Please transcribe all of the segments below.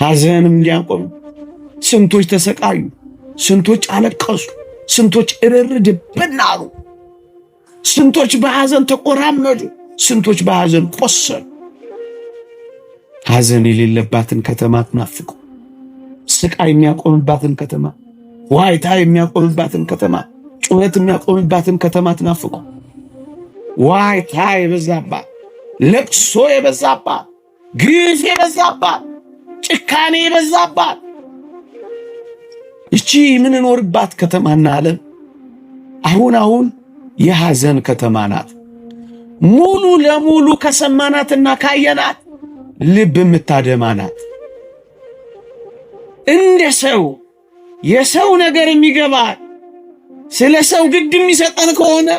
ሐዘንም እንዲያቆም ስንቶች ተሰቃዩ፣ ስንቶች አለቀሱ፣ ስንቶች እርር ድብን አሉ፣ ስንቶች በሐዘን ተቆራመዱ፣ ስንቶች በሐዘን ቆሰሉ። ሐዘን የሌለባትን ከተማ አትናፍቁ። ስቃይ የሚያቆምባትን ከተማ፣ ዋይታ የሚያቆምባትን ከተማ፣ ጩኸት የሚያቆምባትን ከተማ አትናፍቁ። ዋይታ የበዛባት፣ ለቅሶ የበዛባት፣ ግፍ የበዛባት፣ ጭካኔ የበዛባት እቺ የምንኖርባት ከተማና ዓለም አሁን የሐዘን ከተማ ናት። ሙሉ ለሙሉ ከሰማናትና ካየናት ልብ የምታደማ ናት። እንደ ሰው የሰው ነገር የሚገባን ስለ ሰው ግድ የሚሰጠን ከሆነ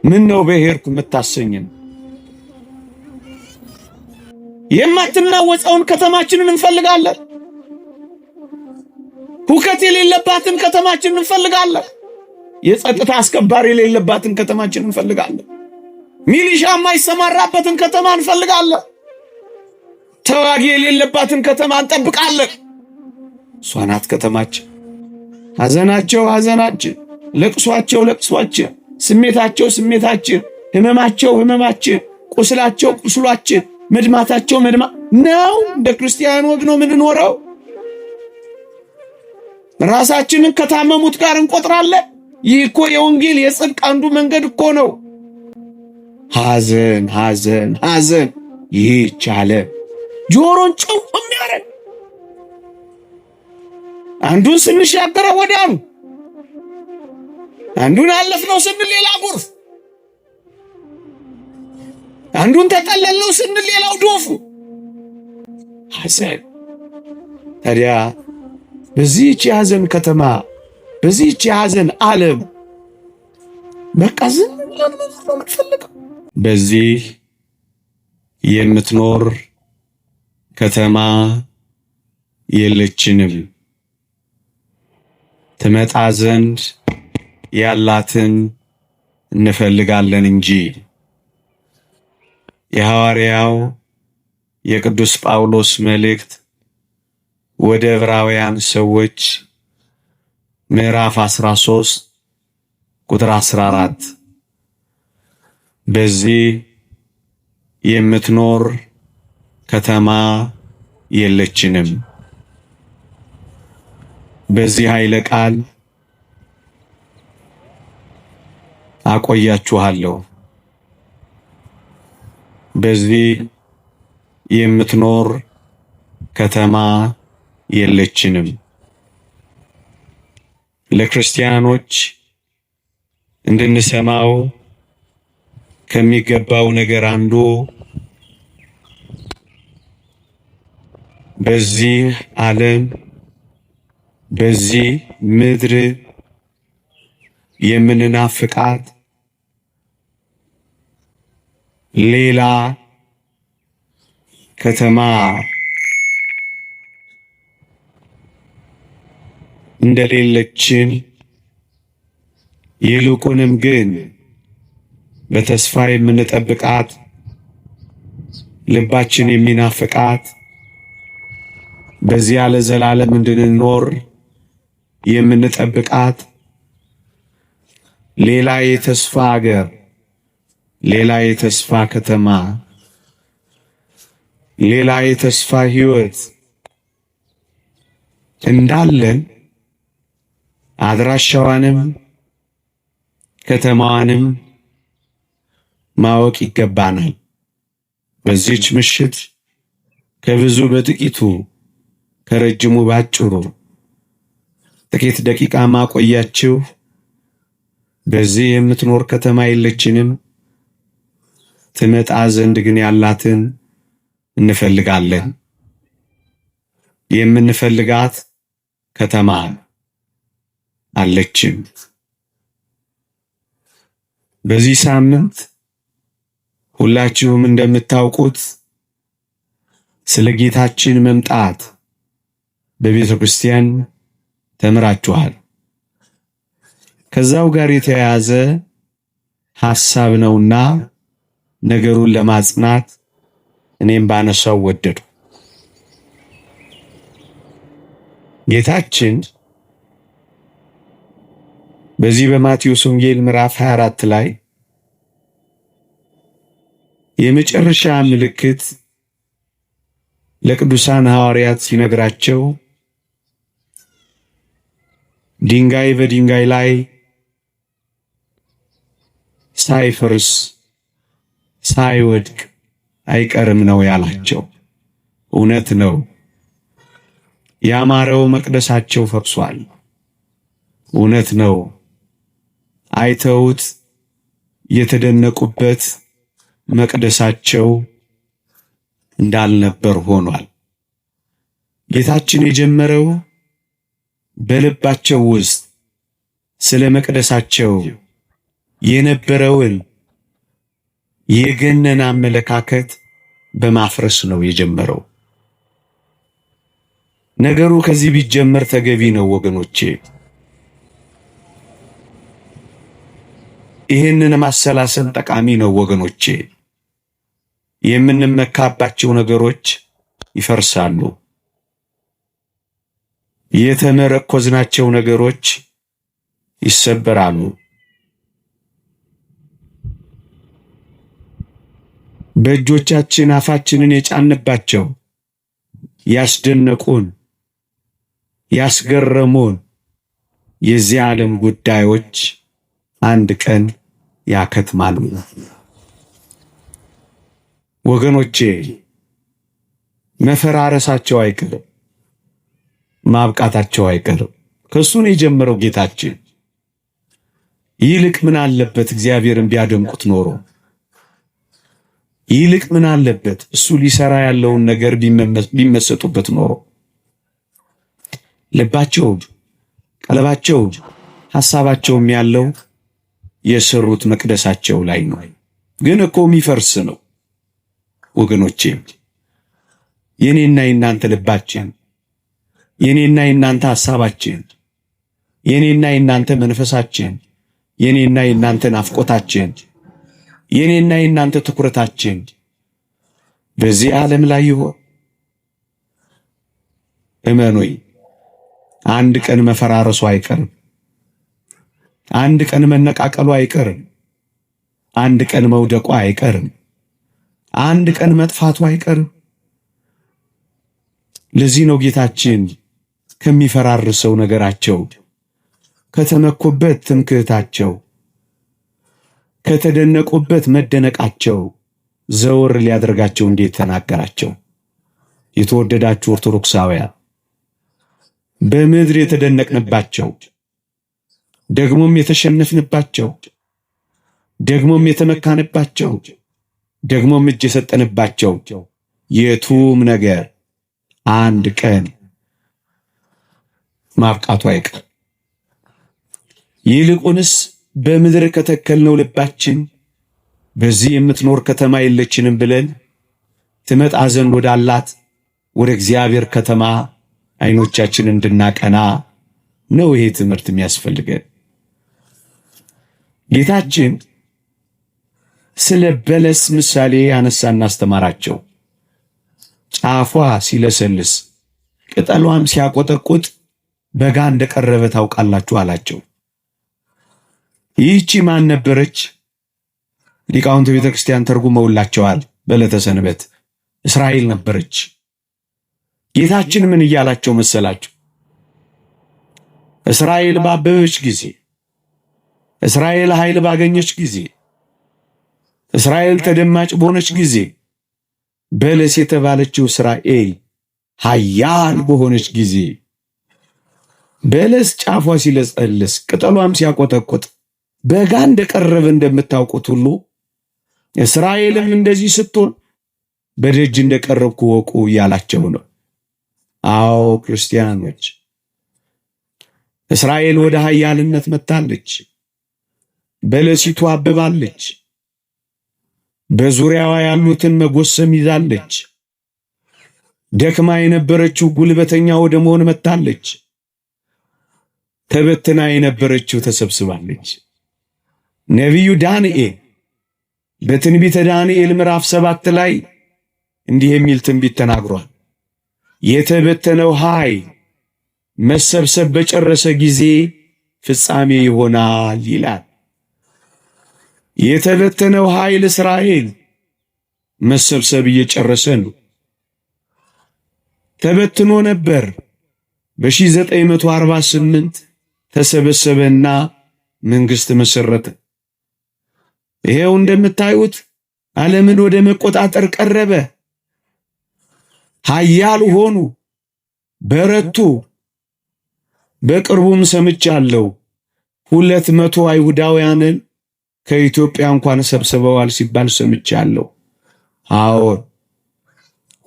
ምን ነው በሄድኩ የምታሰኝን። የማትናወጸውን ከተማችንን እንፈልጋለን። ሁከት የሌለባትን ከተማችንን እንፈልጋለን። የጸጥታ አስከባሪ የሌለባትን ከተማችንን እንፈልጋለን። ሚሊሻ የማይሰማራበትን ከተማ እንፈልጋለን። ተዋጊ የሌለባትን ከተማ እንጠብቃለን። እሷ ናት ከተማችን። ሐዘናቸው ሐዘናችን፣ ለቅሷቸው ለቅሷችን፣ ስሜታቸው ስሜታችን፣ ህመማቸው ህመማችን፣ ቁስላቸው ቁስሏችን፣ መድማታቸው መድማ ነው። እንደ ክርስቲያን ወግ ነው የምንኖረው። ራሳችንን ከታመሙት ጋር እንቆጥራለን። ይህ እኮ የወንጌል የጽድቅ አንዱ መንገድ እኮ ነው። ሐዘን ሐዘን ሐዘን ይህች ዓለም ጆሮን ጭው የሚያደርግ አንዱን ስንሻገረ ወዲያኑ አንዱን አለፍነው ስንል ሌላ ጎርፍ፣ አንዱን ተጠለልነው ስንል ሌላው ዶፉ ሐዘን። ታዲያ በዚህች የሐዘን ከተማ፣ በዚህች የሐዘን ዓለም በቃ ዝም ብለን ነው የምንፈልገው። በዚህ የምትኖር ከተማ የለችንም። ትመጣ ዘንድ ያላትን እንፈልጋለን እንጂ። የሐዋርያው የቅዱስ ጳውሎስ መልእክት ወደ ዕብራውያን ሰዎች ምዕራፍ 13 ቁጥር 14 በዚህ የምትኖር ከተማ የለችንም። በዚህ ኃይለ ቃል አቆያችኋለሁ። በዚህ የምትኖር ከተማ የለችንም። ለክርስቲያኖች እንድንሰማው ከሚገባው ነገር አንዱ በዚህ ዓለም በዚህ ምድር የምንናፍቃት ሌላ ከተማ እንደሌለችን ይልቁንም ግን በተስፋ የምንጠብቃት ልባችን የሚናፍቃት በዚያ ለዘላለም እንድንኖር የምንጠብቃት ሌላ የተስፋ ሀገር፣ ሌላ የተስፋ ከተማ፣ ሌላ የተስፋ ሕይወት እንዳለን አድራሻዋንም ከተማዋንም ማወቅ ይገባናል። በዚህች ምሽት ከብዙ በጥቂቱ ከረጅሙ ባጭሩ ጥቂት ደቂቃ ማቆያችሁ በዚህ የምትኖር ከተማ የለችንም፣ ትመጣ ዘንድ ግን ያላትን እንፈልጋለን። የምንፈልጋት ከተማ አለችን። በዚህ ሳምንት ሁላችሁም እንደምታውቁት ስለ ጌታችን መምጣት በቤተ ክርስቲያን ተምራችኋል። ከዛው ጋር የተያያዘ ሐሳብ ነውና ነገሩን ለማጽናት እኔም ባነሳው ወደዱ። ጌታችን በዚህ በማቴዎስ ወንጌል ምዕራፍ 24 ላይ የመጨረሻ ምልክት ለቅዱሳን ሐዋርያት ሲነግራቸው ድንጋይ በድንጋይ ላይ ሳይፈርስ ሳይወድቅ አይቀርም ነው ያላቸው። እውነት ነው። ያማረው መቅደሳቸው ፈርሷል። እውነት ነው። አይተውት የተደነቁበት መቅደሳቸው እንዳልነበር ሆኗል። ጌታችን የጀመረው በልባቸው ውስጥ ስለ መቅደሳቸው የነበረውን የገነነ አመለካከት በማፍረስ ነው የጀመረው። ነገሩ ከዚህ ቢጀመር ተገቢ ነው ወገኖቼ። ይህንን ማሰላሰል ጠቃሚ ነው ወገኖቼ። የምንመካባቸው ነገሮች ይፈርሳሉ። የተመረኮዝናቸው ነገሮች ይሰበራሉ። በእጆቻችን አፋችንን የጫንባቸው ያስደነቁን ያስገረሙን የዚህ ዓለም ጉዳዮች አንድ ቀን ያከትማሉ። ወገኖቼ መፈራረሳቸው አይቀርም፣ ማብቃታቸው አይቀርም። ከሱን የጀመረው ጌታችን ይልቅ ምን አለበት እግዚአብሔርን ቢያደምቁት ኖሮ? ይልቅ ምን አለበት እሱ ሊሰራ ያለውን ነገር ቢመሰጡበት ኖሮ? ልባቸው፣ ቀለባቸው፣ ሐሳባቸውም ያለው የሰሩት መቅደሳቸው ላይ ነው። ግን እኮ የሚፈርስ ነው ወገኖቼ። የኔና የናንተ ልባችን፣ የኔና የናንተ ሐሳባችን፣ የኔና የናንተ መንፈሳችን፣ የኔና የናንተ ናፍቆታችን፣ የኔና የናንተ ትኩረታችን በዚህ ዓለም ላይ ይሆን? እመኑኝ፣ አንድ ቀን መፈራረሱ አይቀርም። አንድ ቀን መነቃቀሉ አይቀርም። አንድ ቀን መውደቁ አይቀርም። አንድ ቀን መጥፋቱ አይቀርም። ለዚህ ነው ጌታችን ከሚፈራርሰው ነገራቸው፣ ከተመኩበት ትምክህታቸው፣ ከተደነቁበት መደነቃቸው ዘወር ሊያደርጋቸው እንዴት ተናገራቸው። የተወደዳችሁ ኦርቶዶክሳውያን፣ በምድር የተደነቅንባቸው፣ ደግሞም የተሸነፍንባቸው፣ ደግሞም የተመካንባቸው፣ ደግሞም እጅ የሰጠንባቸው የቱም ነገር አንድ ቀን ማብቃቱ አይቀር። ይልቁንስ በምድር ከተከልነው ልባችን በዚህ የምትኖር ከተማ የለችንም ብለን ትመጣ ዘንድ ወዳላት ወደ እግዚአብሔር ከተማ አይኖቻችን እንድናቀና ነው ይሄ ትምህርት የሚያስፈልገን። ጌታችን ስለ በለስ ምሳሌ ያነሳና አስተማራቸው። ጫፏ ሲለሰልስ ቅጠሏም ሲያቆጠቁጥ በጋ እንደቀረበ ታውቃላችሁ አላቸው። ይህቺ ማን ነበረች? ሊቃውንት ቤተ ክርስቲያን ተርጉመውላቸዋል። በዕለተ ሰንበት እስራኤል ነበረች። ጌታችን ምን እያላቸው መሰላችሁ? እስራኤል ባበበች ጊዜ፣ እስራኤል ኃይል ባገኘች ጊዜ፣ እስራኤል ተደማጭ በሆነች ጊዜ፣ በለስ የተባለችው እስራኤል ኃያል በሆነች ጊዜ፣ በለስ ጫፏ ሲለጸልስ ቅጠሏም ሲያቆጠቁጥ በጋ እንደቀረበ እንደምታውቁት ሁሉ እስራኤልም እንደዚህ ስትሆን በደጅ እንደቀረብኩ ወቁ እያላቸው ነው። አዎ ክርስቲያኖች፣ እስራኤል ወደ ኃያልነት መጥታለች። በለሲቱ አብባለች። በዙሪያዋ ያሉትን መጎሰም ይዛለች። ደክማ የነበረችው ጉልበተኛ ወደ መሆን መጥታለች። ተበትና የነበረችው ተሰብስባለች። ነቢዩ ዳንኤል በትንቢተ ዳንኤል ምዕራፍ 7 ላይ እንዲህ የሚል ትንቢት ተናግሯል። የተበተነው ኃይል መሰብሰብ በጨረሰ ጊዜ ፍጻሜ ይሆናል ይላል። የተበተነው ኃይል እስራኤል መሰብሰብ እየጨረሰ ነው። ተበትኖ ነበር። በ1948 ተሰበሰበና መንግስት መሰረተ። ይሄው እንደምታዩት ዓለምን ወደ መቆጣጠር ቀረበ። ኃያል ሆኑ፣ በረቱ። በቅርቡም ሰምቻለሁ 200 አይሁዳውያንን ከኢትዮጵያ እንኳን ሰብስበዋል ሲባል ሰምቻለሁ። አዎ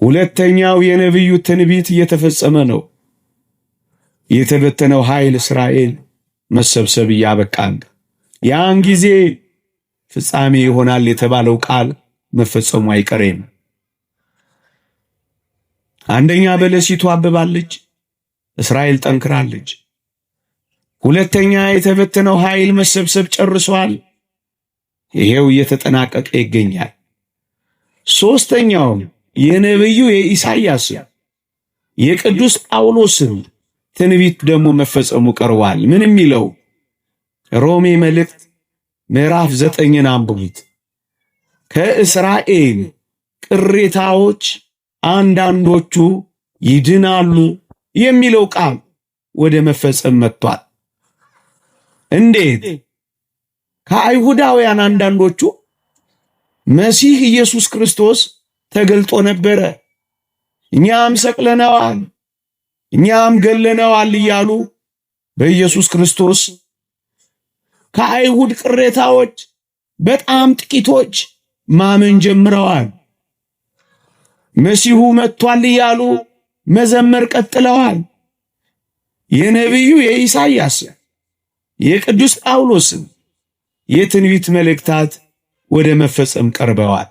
ሁለተኛው የነቢዩ ትንቢት እየተፈጸመ ነው። የተበተነው ኃይል እስራኤል መሰብሰብ እያበቃን ያን ጊዜ ፍጻሜ ይሆናል የተባለው ቃል መፈጸሙ አይቀሬም። አንደኛ በለሲቱ አብባለች፣ እስራኤል ጠንክራለች። ሁለተኛ የተበተነው ኃይል መሰብሰብ ጨርሷል፣ ይሄው እየተጠናቀቀ ይገኛል። ሶስተኛው የነቢዩ የኢሳይያስ የቅዱስ ጳውሎስም ትንቢት ደግሞ መፈጸሙ ቀርቧል። ምን የሚለው? ሮሜ መልእክት ምዕራፍ 9ን አንብቡት። ከእስራኤል ቅሬታዎች አንዳንዶቹ ይድናሉ የሚለው ቃል ወደ መፈጸም መጥቷል። እንዴት? ከአይሁዳውያን አንዳንዶቹ መሲህ ኢየሱስ ክርስቶስ ተገልጦ ነበረ፣ እኛም ሰቅለነዋል፣ እኛም ገለነዋል እያሉ በኢየሱስ ክርስቶስ ከአይሁድ ቅሬታዎች በጣም ጥቂቶች ማመን ጀምረዋል። መሲሁ መጥቷል እያሉ መዘመር ቀጥለዋል። የነቢዩ የኢሳይያስ የቅዱስ ጳውሎስ የትንቢት መልእክታት ወደ መፈጸም ቀርበዋል።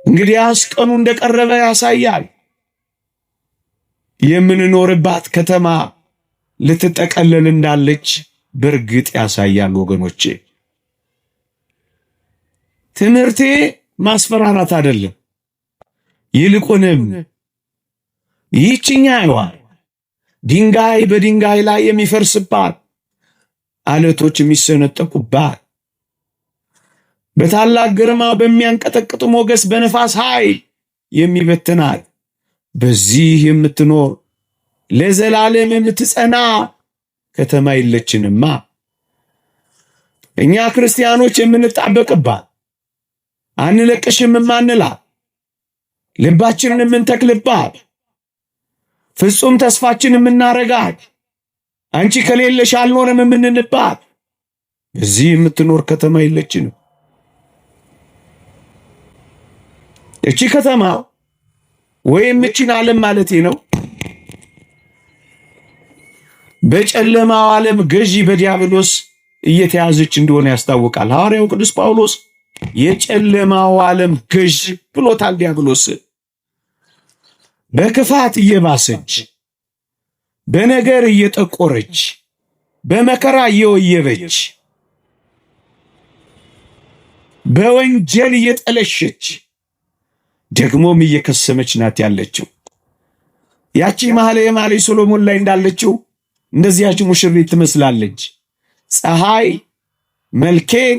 እንግዲያስ ቀኑ እንደቀረበ ያሳያል። የምንኖርባት ከተማ ልትጠቀለል እንዳለች በእርግጥ ያሳያል። ወገኖቼ ትምህርቴ ማስፈራራት አይደለም። ይልቁንም ይህችኛዋ ድንጋይ በድንጋይ ላይ የሚፈርስባት፣ አለቶች የሚሰነጠቁባት፣ በታላቅ ግርማ በሚያንቀጠቅጥ ሞገስ በነፋስ ኃይል የሚበትናት፣ በዚህ የምትኖር ለዘላለም የምትጸና ከተማ የለችንማ። እኛ ክርስቲያኖች የምንጣበቅባት፣ አንለቅሽም የማንላት፣ ልባችንን የምንተክልባት፣ ፍጹም ተስፋችን የምናረጋት፣ አንቺ ከሌለሽ አልኖርም የምንልባት በዚህ የምትኖር ከተማ የለችንም። እቺ ከተማ ወይም እቺን ዓለም ማለቴ ነው በጨለማው ዓለም ገዢ በዲያብሎስ እየተያዘች እንደሆነ ያስታውቃል። ሐዋርያው ቅዱስ ጳውሎስ የጨለማው ዓለም ገዢ ብሎታል። ዲያብሎስ በክፋት እየባሰች፣ በነገር እየጠቆረች፣ በመከራ እየወየበች፣ በወንጀል እየጠለሸች ደግሞም እየከሰመች ናት ያለችው። ያቺ መኃልየ መኃልይ ሰሎሞን ላይ እንዳለችው እንደዚያች ሙሽሪት ትመስላለች። ፀሐይ መልኬን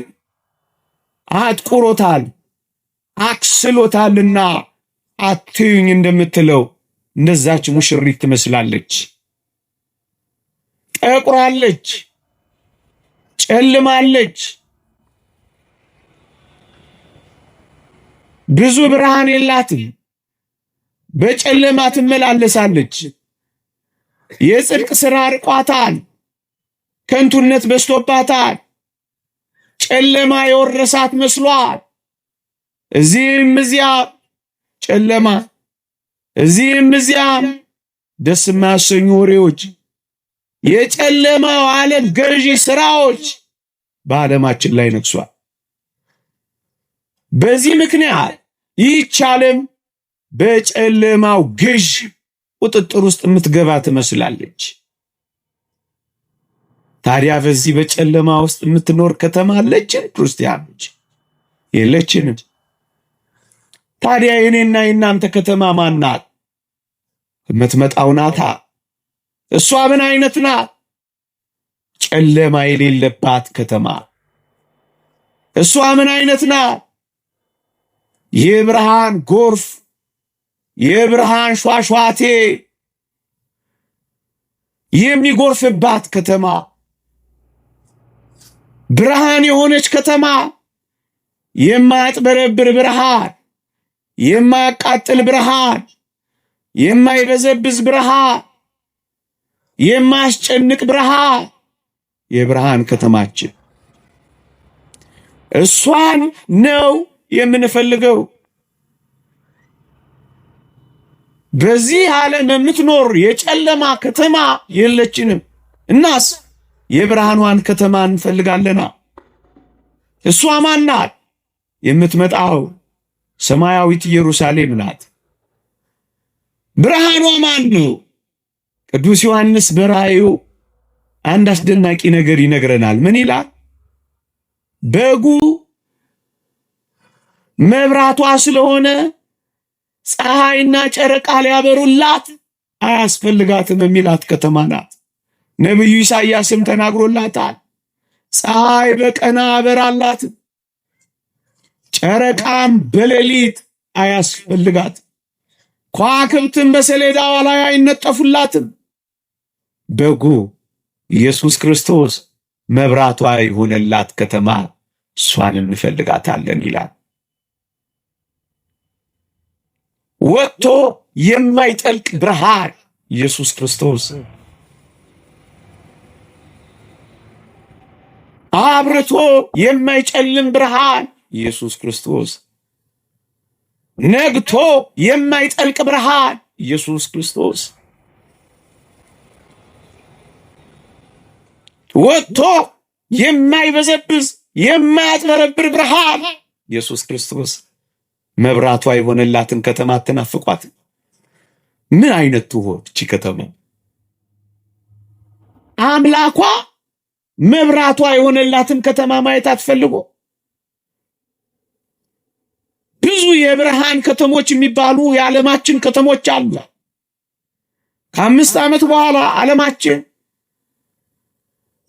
አጥቁሮታል አክስሎታልና አትዩኝ እንደምትለው እንደዛች ሙሽሪት ትመስላለች። ጠቁራለች፣ ጨልማለች፣ ብዙ ብርሃን የላትም፣ በጨለማ ትመላለሳለች። የጽድቅ ሥራ ርቋታል፣ ከንቱነት በስቶባታል፣ ጨለማ የወረሳት መስሏል። እዚህም እዚያም ጨለማ፣ እዚህም እዚያም ደስ የማያሰኙ ወሬዎች፣ የጨለማው ዓለም ገዢ ሥራዎች በዓለማችን ላይ ነግሷል። በዚህ ምክንያት ይህች ዓለም በጨለማው ገዥ ቁጥጥር ውስጥ የምትገባ ትመስላለች። ታዲያ በዚህ በጨለማ ውስጥ የምትኖር ከተማ አለችን? ክርስቲያኖች የለችንም። ታዲያ የኔና የናንተ ከተማ ማን ናት? የምትመጣው ናታ። እሷ ምን አይነት ናት? ጨለማ የሌለባት ከተማ። እሷ ምን አይነት ናት? የብርሃን ጎርፍ፣ የብርሃን ሿሿቴ የሚጎርፍባት ከተማ፣ ብርሃን የሆነች ከተማ፣ የማያጥበረብር ብርሃን፣ የማያቃጥል ብርሃን፣ የማይበዘብዝ ብርሃን፣ የማያስጨንቅ ብርሃን፣ የብርሃን ከተማችን እሷን ነው የምንፈልገው። በዚህ ዓለም የምትኖር የጨለማ ከተማ የለችንም። እናስ የብርሃኗን ከተማ እንፈልጋለና። እሷ ማን ናት? የምትመጣው ሰማያዊት ኢየሩሳሌም ናት። ብርሃኗ ማን ነው? ቅዱስ ዮሐንስ በራእዩ አንድ አስደናቂ ነገር ይነግረናል። ምን ይላል? በጉ መብራቷ ስለሆነ ፀሐይና ጨረቃ ሊያበሩላት አያስፈልጋትም የሚላት ከተማ ናት። ነቢዩ ኢሳይያስም ተናግሮላታል። ፀሐይ በቀን አበራላትም፣ ጨረቃም በሌሊት አያስፈልጋትም፣ ከዋክብትም በሰሌዳዋ ላይ አይነጠፉላትም። በጉ ኢየሱስ ክርስቶስ መብራቷ የሆነላት ከተማ እሷን እንፈልጋታለን ይላል። ወጥቶ የማይጠልቅ ብርሃን ኢየሱስ ክርስቶስ፣ አብርቶ የማይጨልም ብርሃን ኢየሱስ ክርስቶስ፣ ነግቶ የማይጠልቅ ብርሃን ኢየሱስ ክርስቶስ፣ ወጥቶ የማይበዘብዝ የማያጥበረብር ብርሃን ኢየሱስ ክርስቶስ። መብራቷ የሆነላትን ከተማ አትናፍቋት? ምን አይነት ትሆን እቺ ከተማ? አምላኳ መብራቷ የሆነላትን ከተማ ማየት አትፈልጉ? ብዙ የብርሃን ከተሞች የሚባሉ የዓለማችን ከተሞች አሉ። ከ5 ዓመት በኋላ ዓለማችን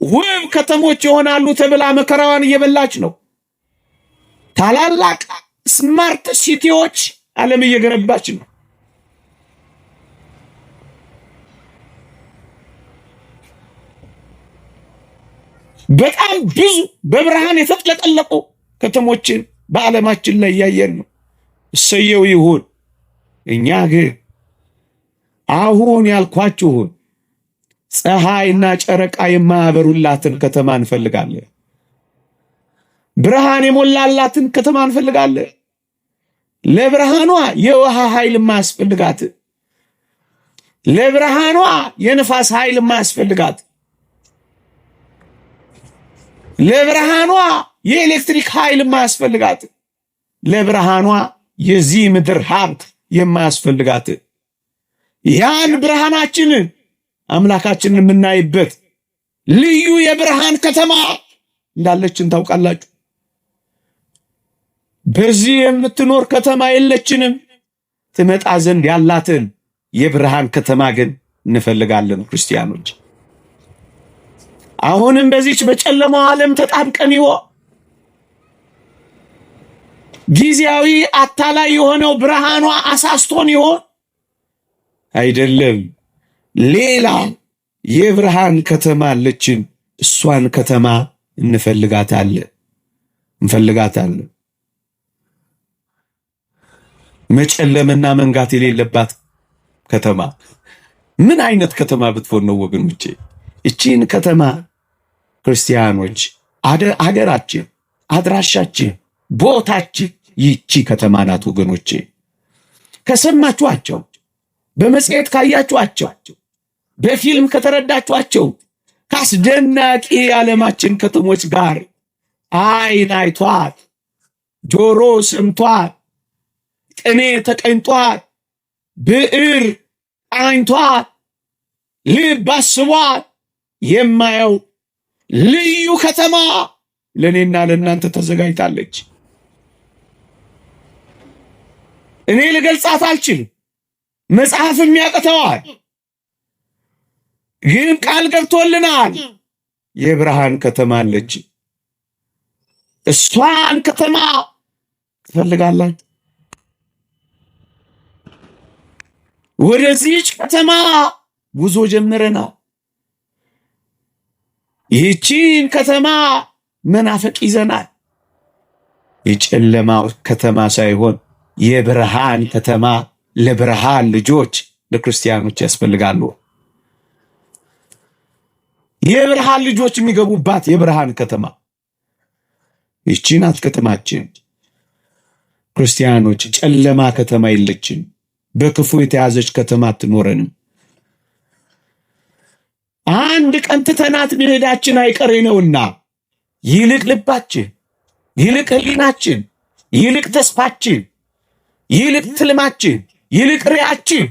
ውብ ከተሞች ይሆናሉ ተብላ መከራዋን እየበላች ነው። ታላላቅ ስማርት ሲቲዎች ዓለም እየገነባች ነው። በጣም ብዙ በብርሃን የተጥለቀለቁ ከተሞችን በዓለማችን ላይ እያየን ነው። እሰየው ይሁን። እኛ ግን አሁን ያልኳችሁን ፀሐይና ጨረቃ የማያበሩላትን ከተማ እንፈልጋለን። ብርሃን የሞላላትን ከተማ እንፈልጋለን። ለብርሃኗ የውሃ ኃይል የማያስፈልጋት፣ ለብርሃኗ የንፋስ ኃይል የማያስፈልጋት፣ ለብርሃኗ የኤሌክትሪክ ኃይል የማያስፈልጋት፣ ለብርሃኗ የዚህ ምድር ሀብት የማያስፈልጋት፣ ያን ብርሃናችንን አምላካችንን የምናይበት ልዩ የብርሃን ከተማ እንዳለችን ታውቃላችሁ። በዚህ የምትኖር ከተማ የለችንም። ትመጣ ዘንድ ያላትን የብርሃን ከተማ ግን እንፈልጋለን። ክርስቲያኖች አሁንም በዚች በጨለማው ዓለም ተጣብቀን ይሆን? ጊዜያዊ አታላይ የሆነው ብርሃኗ አሳስቶን ይሆን? አይደለም። ሌላ የብርሃን ከተማ አለችን። እሷን ከተማ እንፈልጋታለን። መጨለምና መንጋት የሌለባት ከተማ ምን አይነት ከተማ ብትሆን ነው ወገኖቼ? እቺን ከተማ ክርስቲያኖች አገራችን፣ አድራሻችን፣ ቦታችን ይቺ ከተማ ናት ወገኖቼ። ከሰማችኋቸው፣ በመጽሔት ካያችኋቸው፣ በፊልም ከተረዳችኋቸው ከአስደናቂ የዓለማችን ከተሞች ጋር አይን አይቷት፣ ጆሮ ሰምቷት፣ ቅኔ ተቀኝቷት፣ ብዕር ቃኝቷት፣ ልብ አስቧት የማየው ልዩ ከተማ ለእኔና ለእናንተ ተዘጋጅታለች። እኔ ልገልጻት አልችልም፣ መጽሐፍም ያቅተዋል። ግን ቃል ገብቶልናል። የብርሃን ከተማ አለች። እሷን ከተማ ትፈልጋላችሁ? ወደዚህች ከተማ ጉዞ ጀምረናል። ይህችን ከተማ መናፈቅ ይዘናል። የጨለማ ከተማ ሳይሆን የብርሃን ከተማ ለብርሃን ልጆች ለክርስቲያኖች ያስፈልጋሉ። የብርሃን ልጆች የሚገቡባት የብርሃን ከተማ ይህች ናት ከተማችን። ክርስቲያኖች ጨለማ ከተማ የለችን። በክፉ የተያዘች ከተማ አትኖረንም። አንድ ቀን ትተናት መሄዳችን አይቀሬ ነውና ይልቅ ልባችን፣ ይልቅ ሕሊናችን፣ ይልቅ ተስፋችን፣ ይልቅ ትልማችን፣ ይልቅ ሪያችን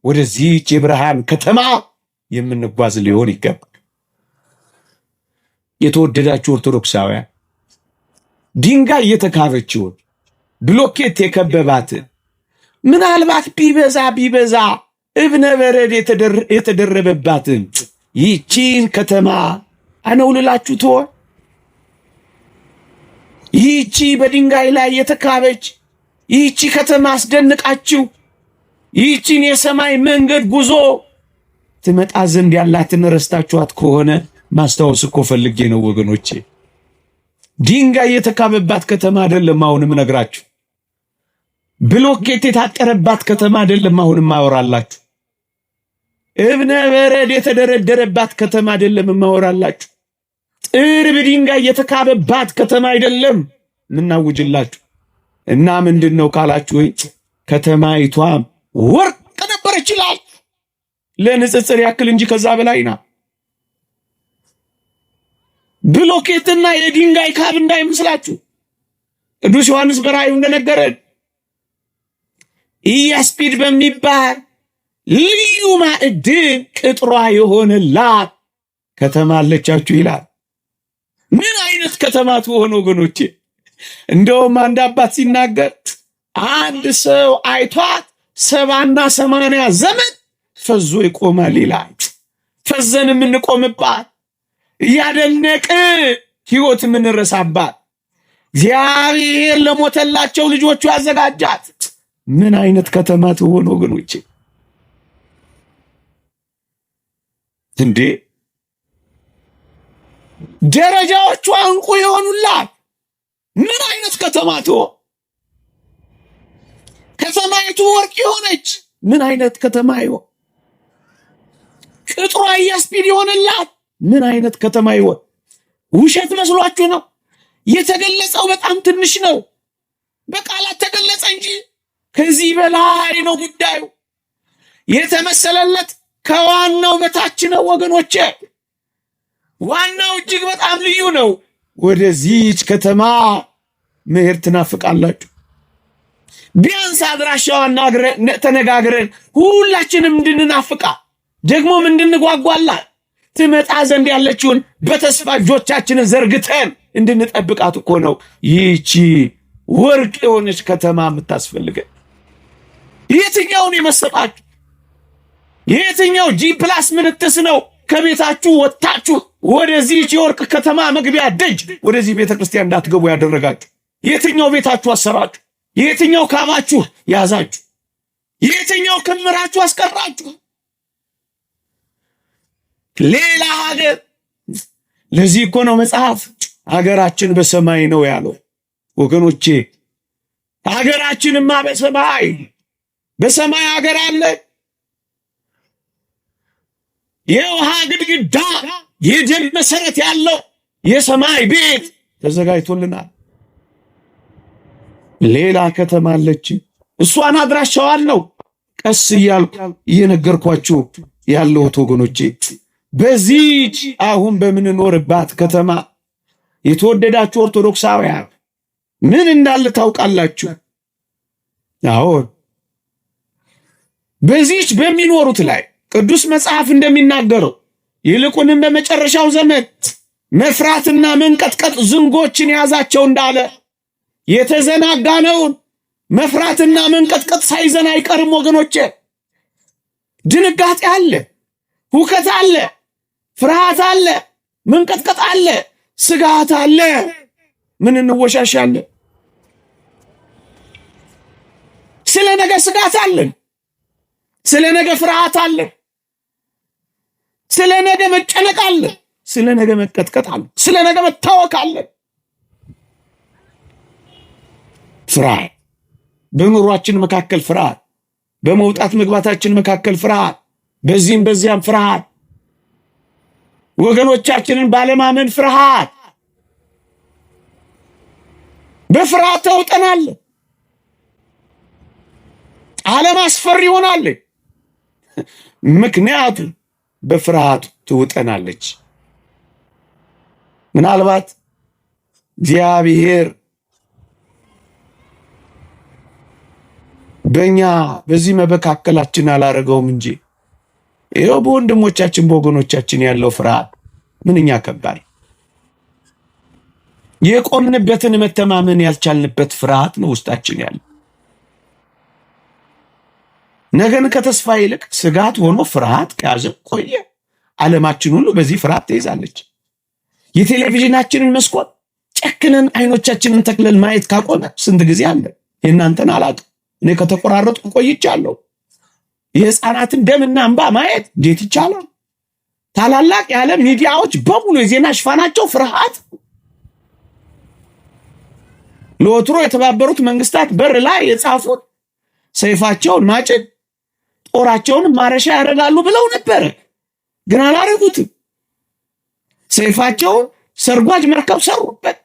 ወደዚህች የብርሃን ከተማ የምንጓዝ ሊሆን ይገባል። የተወደዳችሁ ኦርቶዶክሳውያን ድንጋይ የተካበችውን ብሎኬት የከበባትን ምናልባት ቢበዛ እብነ በረድ የተደረበባትን ይህቺን ከተማ አነውልላችሁ ትሆን? ይህቺ በድንጋይ ላይ የተካበች ይህቺ ከተማ አስደንቃችሁ ይህቺን የሰማይ መንገድ ጉዞ ትመጣ ዘንድ ያላትን ረስታችኋት ከሆነ ማስታወስ እኮ ፈልጌ ነው ወገኖቼ። ድንጋይ የተካበባት ከተማ አይደለም አሁንም ነግራችሁ። ብሎኬት የታጠረባት ከተማ አይደለም አሁንም ማወራላችሁ። እብነ በረድ የተደረደረባት ከተማ አይደለም ማወራላችሁ። ጥርብ ድንጋይ የተካበባት ከተማ አይደለም ምናውጅላችሁ። እና ምንድነው ካላችሁ ወይ ከተማይቷ ወርቅ ነበረች ይላል። ለንጽጽር ያክል እንጂ ከዛ በላይ ናት። ብሎኬትና የድንጋይ ካብ እንዳይመስላችሁ። ቅዱስ ዮሐንስ በራእዩ እንደነገረን ኢያስጲድ በሚባል ልዩ ማዕድን ቅጥሯ የሆነላት ከተማ አለቻችሁ ይላል። ምን አይነት ከተማ ትሆን ወገኖቼ? እንደውም አንድ አባት ሲናገር አንድ ሰው አይቷት 70 እና 80 ዘመን ፈዞ ይቆማል ይላል። ፈዘን የምንቆምባት እያደነቅ ሕይወት የምንረሳባት እግዚአብሔር ለሞተላቸው ልጆቹ ያዘጋጃት ምን አይነት ከተማ ትሆን ወገኖቼ? እንዴ ደረጃዎቿ ዕንቁ የሆኑላት ምን አይነት ከተማ ትሆን? ከተማይቱ ወርቅ የሆነች ምን አይነት ከተማ ይሆን? ቅጥሯ ኢያስጲድ የሆነላት ምን አይነት ከተማ ይሆን? ውሸት መስሏችሁ ነው? የተገለጸው በጣም ትንሽ ነው። በቃላት ተገለጸ እንጂ ከዚህ በላይ ነው ጉዳዩ። የተመሰለለት ከዋናው በታች ነው ወገኖቼ። ዋናው እጅግ በጣም ልዩ ነው። ወደዚህች ከተማ መሄድ ትናፍቃላችሁ። ቢያንስ አድራሻዋን ተነጋግረን ሁላችንም እንድንናፍቃ ደግሞም እንድንጓጓላት ትመጣ ዘንድ ያለችውን በተስፋ እጆቻችንን ዘርግተን እንድንጠብቃት እኮ ነው ይህቺ ወርቅ የሆነች ከተማ የምታስፈልገን። የትኛውን የመሰጣችሁ? የትኛው G+ ምንትስ ነው ከቤታችሁ ወጣችሁ ወደዚህች የወርቅ ከተማ መግቢያ ደጅ ወደዚህ ቤተክርስቲያን እንዳትገቡ ያደረጋችሁ? የትኛው ቤታችሁ አሰራችሁ? የትኛው ካባችሁ ያዛችሁ? የትኛው ክምራችሁ አስቀራችሁ? ሌላ ሀገር። ለዚህ እኮ ነው መጽሐፍ ሀገራችን በሰማይ ነው ያለው ወገኖቼ። ሀገራችንማ በሰማይ ሀገር አለ። የውሃ ግድግዳ የደም መሰረት ያለው የሰማይ ቤት ተዘጋጅቶልናል። ሌላ ከተማ አለች። እሷን አድራሻዋን ነው ቀስ እያልኩ እየነገርኳችሁ ያለሁት ወገኖቼ። በዚህች አሁን በምንኖርባት ከተማ የተወደዳችሁ ኦርቶዶክሳውያን ምን እንዳለ ታውቃላችሁ? አሁን በዚህች በሚኖሩት ላይ ቅዱስ መጽሐፍ እንደሚናገረው ይልቁንም በመጨረሻው ዘመን መፍራትና መንቀጥቀጥ ዝንጎችን ያዛቸው እንዳለ የተዘናጋነውን መፍራትና መንቀጥቀጥ ሳይዘን አይቀርም ወገኖቼ። ድንጋጤ አለ፣ ሁከት አለ፣ ፍርሃት አለ፣ መንቀጥቀጥ አለ፣ ስጋት አለ። ምን እንወሻሻለን? ስለ ነገ ስጋት አለን። ስለ ነገ ፍርሃት አለን። ስለ ነገ መጨነቅ አለ። ስለ ነገ መቀጥቀጥ አለ። ስለ ነገ መታወክ አለ። ፍርሃት በኑሯችን መካከል ፍርሃት፣ በመውጣት መግባታችን መካከል ፍርሃት፣ በዚህም በዚያም ፍርሃት፣ ወገኖቻችንን ባለማመን ፍርሃት። በፍርሃት ተውጠናል። ዓለም አስፈሪ ይሆናል። ምክንያቱም በፍርሃት ትውጠናለች። ምናልባት እግዚአብሔር በእኛ በዚህ መካከላችን አላረገውም እንጂ ይኸው በወንድሞቻችን በወገኖቻችን ያለው ፍርሃት ምንኛ ከባድ፣ የቆምንበትን መተማመን ያልቻልንበት ፍርሃት ነው ውስጣችን ያለ። ነገን ከተስፋ ይልቅ ስጋት ሆኖ ፍርሃት ከያዘ ቆየ። ዓለማችን ሁሉ በዚህ ፍርሃት ተይዛለች። የቴሌቪዥናችንን መስኮት ጨክነን አይኖቻችንን ተክለን ማየት ካቆመ ስንት ጊዜ አለ። የእናንተን አላውቅም፣ እኔ ከተቆራረጥኩ ቆይቻለሁ። የህፃናትን ደምና እንባ ማየት እንዴት ይቻላል? ታላላቅ የዓለም ሚዲያዎች በሙሉ የዜና ሽፋናቸው ፍርሃት። ለወትሮ የተባበሩት መንግስታት በር ላይ የጻፉት ሰይፋቸውን ማጭድ ጦራቸውን ማረሻ ያደርጋሉ ብለው ነበር፣ ግን አላረጉትም። ሰይፋቸውን ሰርጓጅ መርከብ ሰሩበት።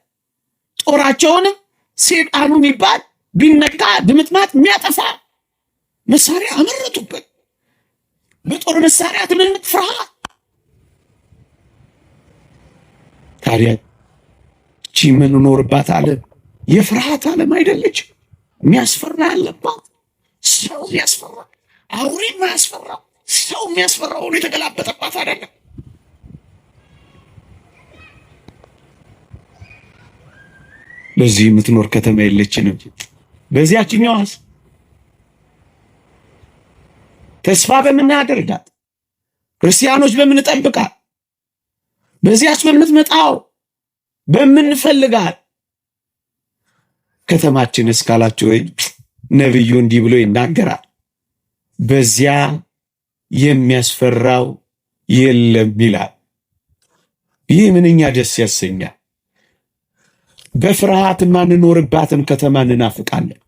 ጦራቸውንም ሴጣኑ የሚባል ቢነካ ድምጥማጥ የሚያጠፋ መሳሪያ አመረቱበት። በጦር መሳሪያ ትምንት ፍርሃት። ታዲያ እቺ የምንኖርባት ዓለም የፍርሃት ዓለም አይደለች? የሚያስፈራ ያለባት፣ ሰው የሚያስፈራ፣ አውሬ የሚያስፈራ፣ ሰው የሚያስፈራው የተገላበጠባት አይደለም። በዚህ የምትኖር ከተማ የለችንም። በዚያችኛዋስ ተስፋ በምናደርጋት ክርስቲያኖች በምንጠብቃት በዚያች በምትመጣው በምንፈልጋት ከተማችን እስካላችሁ ወይ ነብዩ እንዲህ ብሎ ይናገራል፣ በዚያ የሚያስፈራው የለም ይላል። ይህ ምንኛ ደስ ያሰኛል። በፍርሃት ማንኖርባትን ከተማ እንናፍቃለን።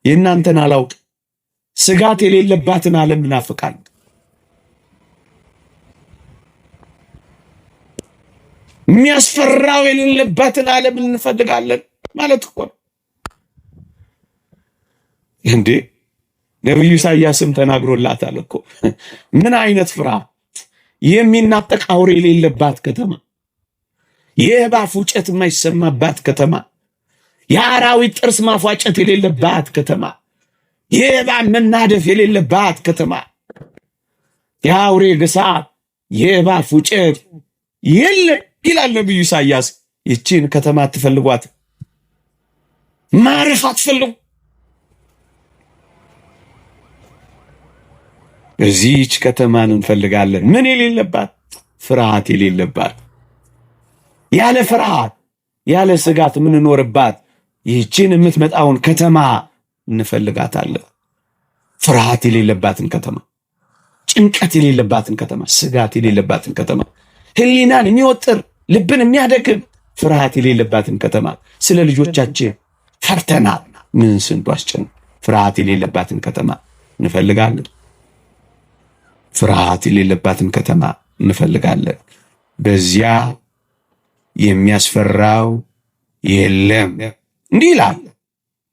የእናንተን አላውቅ፣ ስጋት የሌለባትን ዓለም እንናፍቃለን። የሚያስፈራው የሌለባትን ዓለም እንፈልጋለን ማለት እኮ ነው እንዴ! ነብዩ ኢሳያስም ተናግሮላታል እኮ። ምን አይነት ፍርሃት! የሚናጠቅ አውሬ የሌለባት ከተማ፣ የእባብ ፉጨት የማይሰማባት ከተማ፣ የአራዊት ጥርስ ማፏጨት የሌለባት ከተማ፣ የእባብ መናደፍ የሌለባት ከተማ፣ የአውሬ ግሳት የእባብ ፉጨት የለም ይላል ነብዩ ኢሳያስ። ይቺን ከተማ አትፈልጓት፣ ማረፍ አትፈልጉ። በዚህች ከተማን እንፈልጋለን። ምን የሌለባት? ፍርሃት የሌለባት፣ ያለ ፍርሃት ያለ ስጋት የምንኖርባት ይህችን የምትመጣውን ከተማ እንፈልጋታለን። ፍርሃት የሌለባትን ከተማ፣ ጭንቀት የሌለባትን ከተማ፣ ስጋት የሌለባትን ከተማ፣ ሕሊናን የሚወጥር ልብን የሚያደክም ፍርሃት የሌለባትን ከተማ። ስለ ልጆቻችን ፈርተናል። ምን ስንቱ አስጨን። ፍርሃት የሌለባትን ከተማ እንፈልጋለን። ፍርሃት የሌለባትን ከተማ እንፈልጋለን። በዚያ የሚያስፈራው የለም። እንዲህ ይላል፣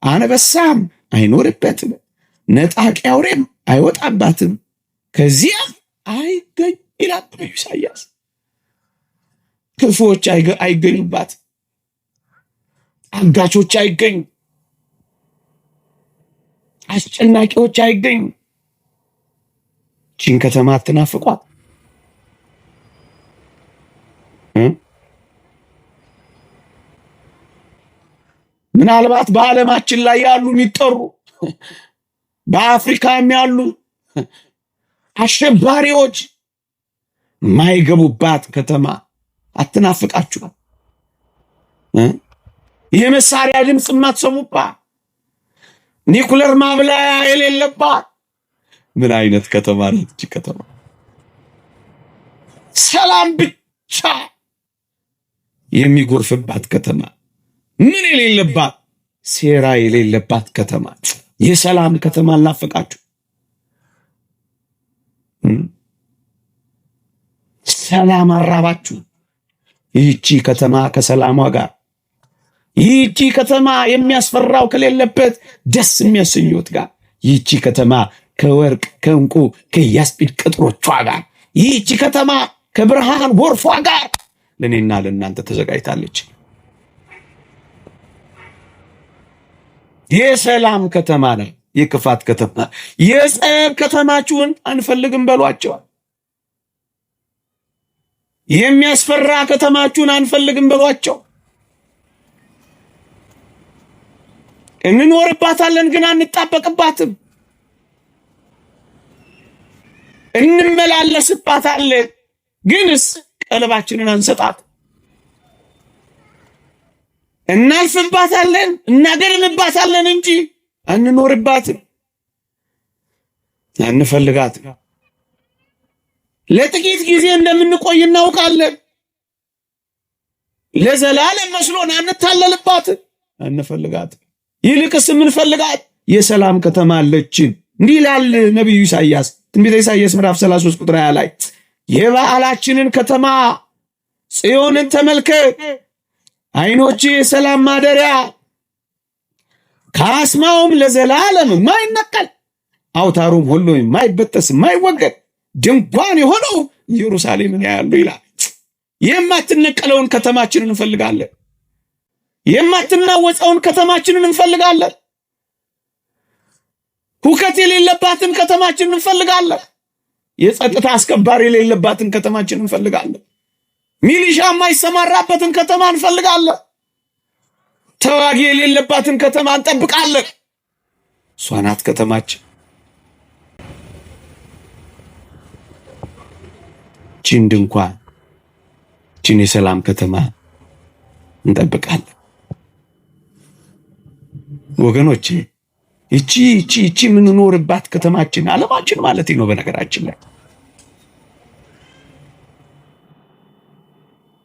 አንበሳም አይኖርበትም፣ ነጣቂ አውሬም አይወጣባትም፣ ከዚያ አይገኝ ይላል ነብዩ ኢሳያስ። ክፉዎች አይገኙባት፣ አጋቾች አይገኙ፣ አስጨናቂዎች አይገኙ። ቺን ከተማ አትናፍቋት። ምናልባት በዓለማችን ላይ ያሉ የሚጠሩ በአፍሪካም ያሉ አሸባሪዎች ማይገቡባት ከተማ አትናፍቃችሁ? የመሳሪያ ድምፅ የማትሰሙባት፣ ኒኩለር ማብላያ የሌለባት ምን አይነት ከተማ ነች? ከተማ ሰላም ብቻ የሚጎርፍባት ከተማ፣ ምን የሌለባት፣ ሴራ የሌለባት ከተማ። የሰላም ከተማ አልናፈቃችሁ? ሰላም አራባችሁ? ይህቺ ከተማ ከሰላሟ ጋር፣ ይህቺ ከተማ የሚያስፈራው ከሌለበት ደስ የሚያሰኙት ጋር፣ ይህቺ ከተማ ከወርቅ ከእንቁ ከያስጲድ ቅጥሮቿ ጋር፣ ይህቺ ከተማ ከብርሃን ጎርፏ ጋር ለእኔና ለእናንተ ተዘጋጅታለች። የሰላም ከተማ ነው። የክፋት ከተማ፣ የጸብ ከተማችሁን አንፈልግም በሏቸዋል። የሚያስፈራ ከተማችሁን አንፈልግም በሏቸው። እንኖርባታለን ግን አንጣበቅባትም። እንመላለስባታለን ግንስ ቀለባችንን አንሰጣት። እናልፍባታለን እናገርንባታለን እንጂ አንኖርባትም፣ አንፈልጋትም። ለጥቂት ጊዜ እንደምንቆይ እናውቃለን። ለዘላለም መስሎን አንታለልባትም፣ አንፈልጋትም። ይልቅስ የምንፈልጋት የሰላም ከተማ አለችን። እንዲህ ይላል ነቢዩ ኢሳይያስ፣ ትንቢተ ኢሳይያስ ምዕራፍ 33 ቁጥር 20 ላይ የበዓላችንን ከተማ ጽዮንን ተመልከት፣ ዓይኖች የሰላም ማደሪያ፣ ካስማውም ለዘላለም የማይነቀል አውታሩም ሁሉ የማይበጠስ የማይወገድ ድንኳን የሆነው ኢየሩሳሌምን ያያሉ ይላል። የማትነቀለውን ከተማችንን እንፈልጋለን። የማትናወፀውን ከተማችንን እንፈልጋለን። ሁከት የሌለባትን ከተማችንን እንፈልጋለን። የጸጥታ አስከባሪ የሌለባትን ከተማችንን እንፈልጋለን። ሚሊሻ የማይሰማራበትን ከተማ እንፈልጋለን። ተዋጊ የሌለባትን ከተማ እንጠብቃለን። እሷ ናት ከተማችን። ቺን ድንኳን፣ ቺን የሰላም ከተማ እንጠብቃለን። ወገኖቼ ይቺ የምንኖርባት ከተማችን ዓለማችን ማለት ነው። በነገራችን ላይ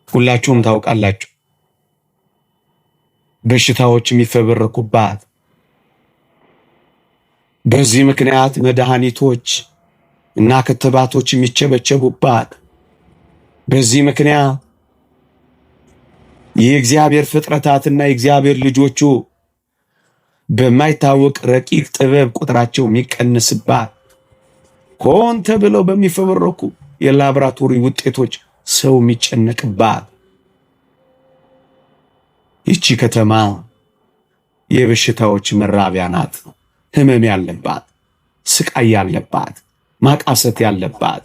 ሁላችሁም ታውቃላችሁ፣ በሽታዎች የሚፈበረኩባት፣ በዚህ ምክንያት መድኃኒቶች እና ክትባቶች የሚቸበቸቡባት፣ በዚህ ምክንያት የእግዚአብሔር ፍጥረታትና የእግዚአብሔር ልጆቹ በማይታወቅ ረቂቅ ጥበብ ቁጥራቸው የሚቀንስባት፣ ሆን ተብለው በሚፈበረኩ የላቦራቶሪ ውጤቶች ሰው የሚጨነቅባት ይቺ ከተማ የበሽታዎች መራቢያ ናት። ህመም ያለባት፣ ስቃይ ያለባት፣ ማቃሰት ያለባት፣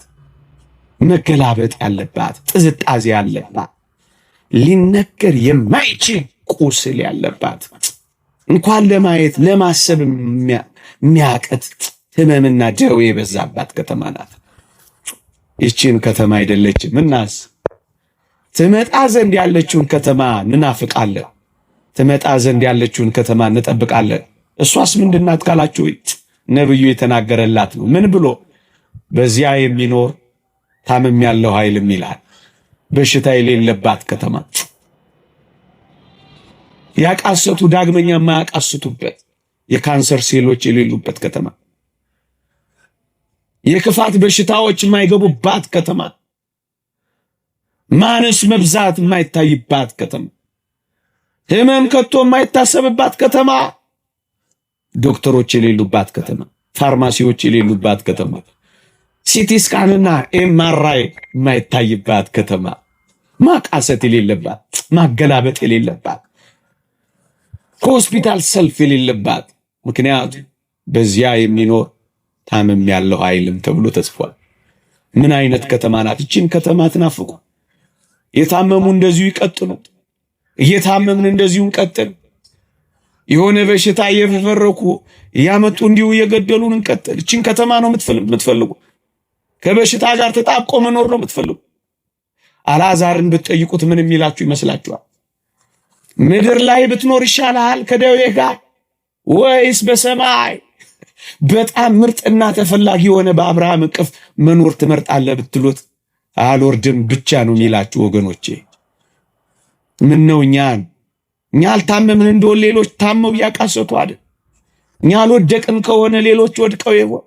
መገላበጥ ያለባት፣ ጥዝጣዜ ያለባት፣ ሊነገር የማይችል ቁስል ያለባት፣ እንኳን ለማየት ለማሰብ የሚያቀት ህመምና ደዌ የበዛባት ከተማ ናት። ይቺን ከተማ አይደለችም እናስ ትመጣ ዘንድ ያለችውን ከተማ እንናፍቃለን። ትመጣ ዘንድ ያለችውን ከተማ እንጠብቃለን። እሷስ ምንድናት ካላችሁ ነብዩ የተናገረላት ነው። ምን ብሎ? በዚያ የሚኖር ታምም ያለው ኃይልም ይላል። በሽታ የሌለባት ከተማ፣ ያቃሰቱ ዳግመኛ የማያቃስቱበት፣ የካንሰር ሴሎች የሌሉበት ከተማ፣ የክፋት በሽታዎች የማይገቡባት ከተማ፣ ማነስ መብዛት የማይታይባት ከተማ፣ ህመም ከቶ የማይታሰብባት ከተማ፣ ዶክተሮች የሌሉባት ከተማ፣ ፋርማሲዎች የሌሉባት ከተማ፣ ሲቲ ስካንና ኤምአርአይ የማይታይባት ከተማ፣ ማቃሰት የሌለባት፣ ማገላበጥ የሌለባት፣ ከሆስፒታል ሰልፍ የሌለባት። ምክንያቱም በዚያ የሚኖር ታምም ያለው ኃይልም ተብሎ ተጽፏል። ምን አይነት ከተማ ናት? ይህችን ከተማ ትናፍቁ። የታመሙ እንደዚሁ ይቀጥሉ፣ እየታመምን እንደዚሁ እንቀጥል። የሆነ በሽታ እየፈረኩ እያመጡ እንዲሁ እየገደሉን እንቀጥል። ይህችን ከተማ ነው የምትፈልጉ? ከበሽታ ጋር ተጣብቆ መኖር ነው የምትፈልጉ? አልዓዛርን ብትጠይቁት ምን የሚላችሁ ይመስላችኋል? ምድር ላይ ብትኖር ይሻልሃል ከደዌ ጋር ወይስ በሰማይ በጣም ምርጥና ተፈላጊ የሆነ በአብርሃም እቅፍ መኖር ትመርጣለህ ብትሉት አልወርድም ብቻ ነው የሚላችሁ ወገኖቼ። ምን ነው እኛ አልታመምን እንደሆነ ሌሎች ታመው ያቃሰቱ አይደል? እኛ አልወደቅን ከሆነ ሌሎች ወድቀው ይሆን?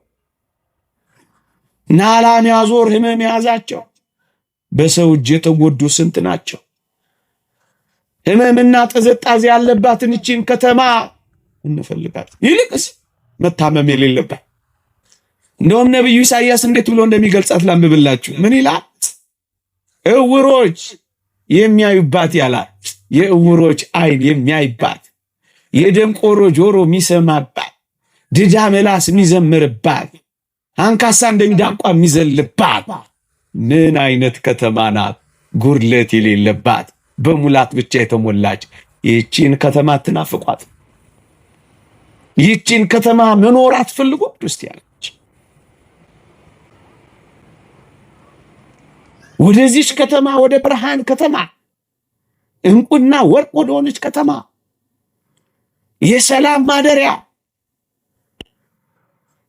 ናላም ያዞር ህመም ያዛቸው በሰው እጅ የተጎዱ ስንት ናቸው? ህመምና ጥዝጣዜ ያለባትን እቺን ከተማ እንፈልጋለን። ይልቅስ መታመም የሌለባት እንደውም ነብዩ ኢሳይያስ እንዴት ብሎ እንደሚገልጻት ላንብብላችሁ። ምን ይላል? እውሮች የሚያዩባት ያላል። የእውሮች አይን የሚያይባት፣ የደንቆሮ ጆሮ የሚሰማባት፣ ድዳ ምላስ የሚዘምርባት፣ አንካሳ እንደሚዳቋ የሚዘልባት ምን አይነት ከተማ ናት? ጉድለት የሌለባት በሙላት ብቻ የተሞላች ይህቺን ከተማ ትናፍቋት? ይህቺን ከተማ መኖር አትፈልጉ? ክርስቲያኖች ወደዚች ከተማ ወደ ብርሃን ከተማ እንቁና ወርቅ ወደሆነች ከተማ የሰላም ማደሪያ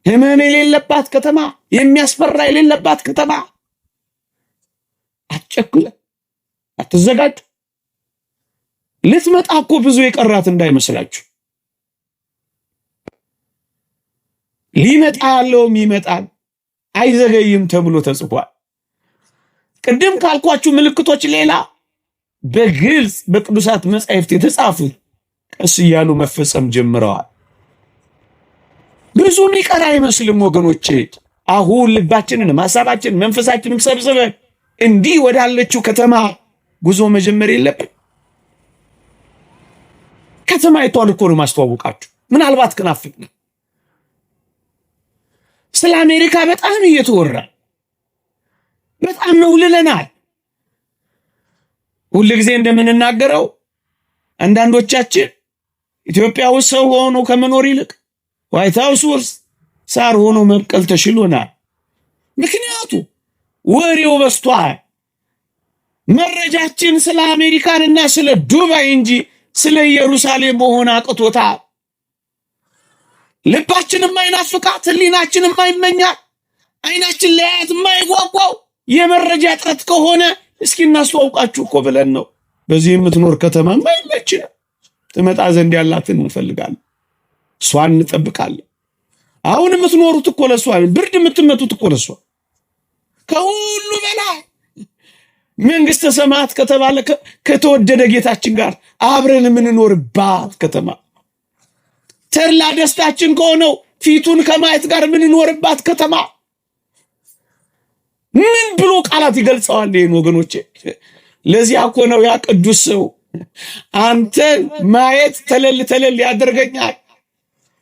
ህመም የሌለባት ከተማ የሚያስፈራ የሌለባት ከተማ አትቸኩለ፣ አትዘጋጁ። ልትመጣ እኮ ብዙ የቀራት እንዳይመስላችሁ። ሊመጣ ያለውም ይመጣል አይዘገይም ተብሎ ተጽፏል። ቅድም ካልኳችሁ ምልክቶች ሌላ በግልጽ በቅዱሳት መጻሕፍት የተጻፉ ቀስ እያሉ መፈጸም ጀምረዋል። ብዙ የሚቀር አይመስልም ወገኖቼ። አሁን ልባችንን፣ ሐሳባችንን፣ መንፈሳችንን ሰብስበን እንዲህ ወዳለችው ከተማ ጉዞ መጀመር የለብን። ከተማይቷን እኮ ነው ማስተዋወቃችሁ። ምናልባት ከናፍቅን ስለ አሜሪካ በጣም እየተወራ በጣም ነው ልለናል። ሁል ጊዜ እንደምንናገረው አንዳንዶቻችን ኢትዮጵያ ውስጥ ሰው ሆኖ ከመኖር ይልቅ ዋይት ሃውስ ውስጥ ሳር ሆኖ መብቀል ተሽሎናል። ምክንያቱ ወሬው በስቷል። መረጃችን ስለ አሜሪካንና ስለ ዱባይ እንጂ ስለ ኢየሩሳሌም መሆን አቅቶታል። ልባችን የማይናፍቃት፣ ህሊናችን የማይመኛት፣ አይናችን ለያት የማይጓጓው የመረጃ እጥረት ከሆነ እስኪ እናስተዋውቃችሁ እኮ ብለን ነው። በዚህ የምትኖር ከተማ ማይመች ትመጣ ዘንድ ያላትን እንፈልጋለን፣ እሷን እንጠብቃለን። አሁን የምትኖሩት እኮ ለእሷ፣ ብርድ የምትመቱት እኮ ለእሷ። ከሁሉ በላይ መንግስተ ሰማያት ከተባለ ከተወደደ ጌታችን ጋር አብረን የምንኖርባት ከተማ፣ ተድላ ደስታችን ከሆነው ፊቱን ከማየት ጋር የምንኖርባት ከተማ ምን ብሎ ቃላት ይገልጸዋል ይህን ወገኖቼ? ለዚያ እኮ ነው ያ ቅዱስ ሰው አንተን ማየት ተለል ተለል ያደርገኛል፣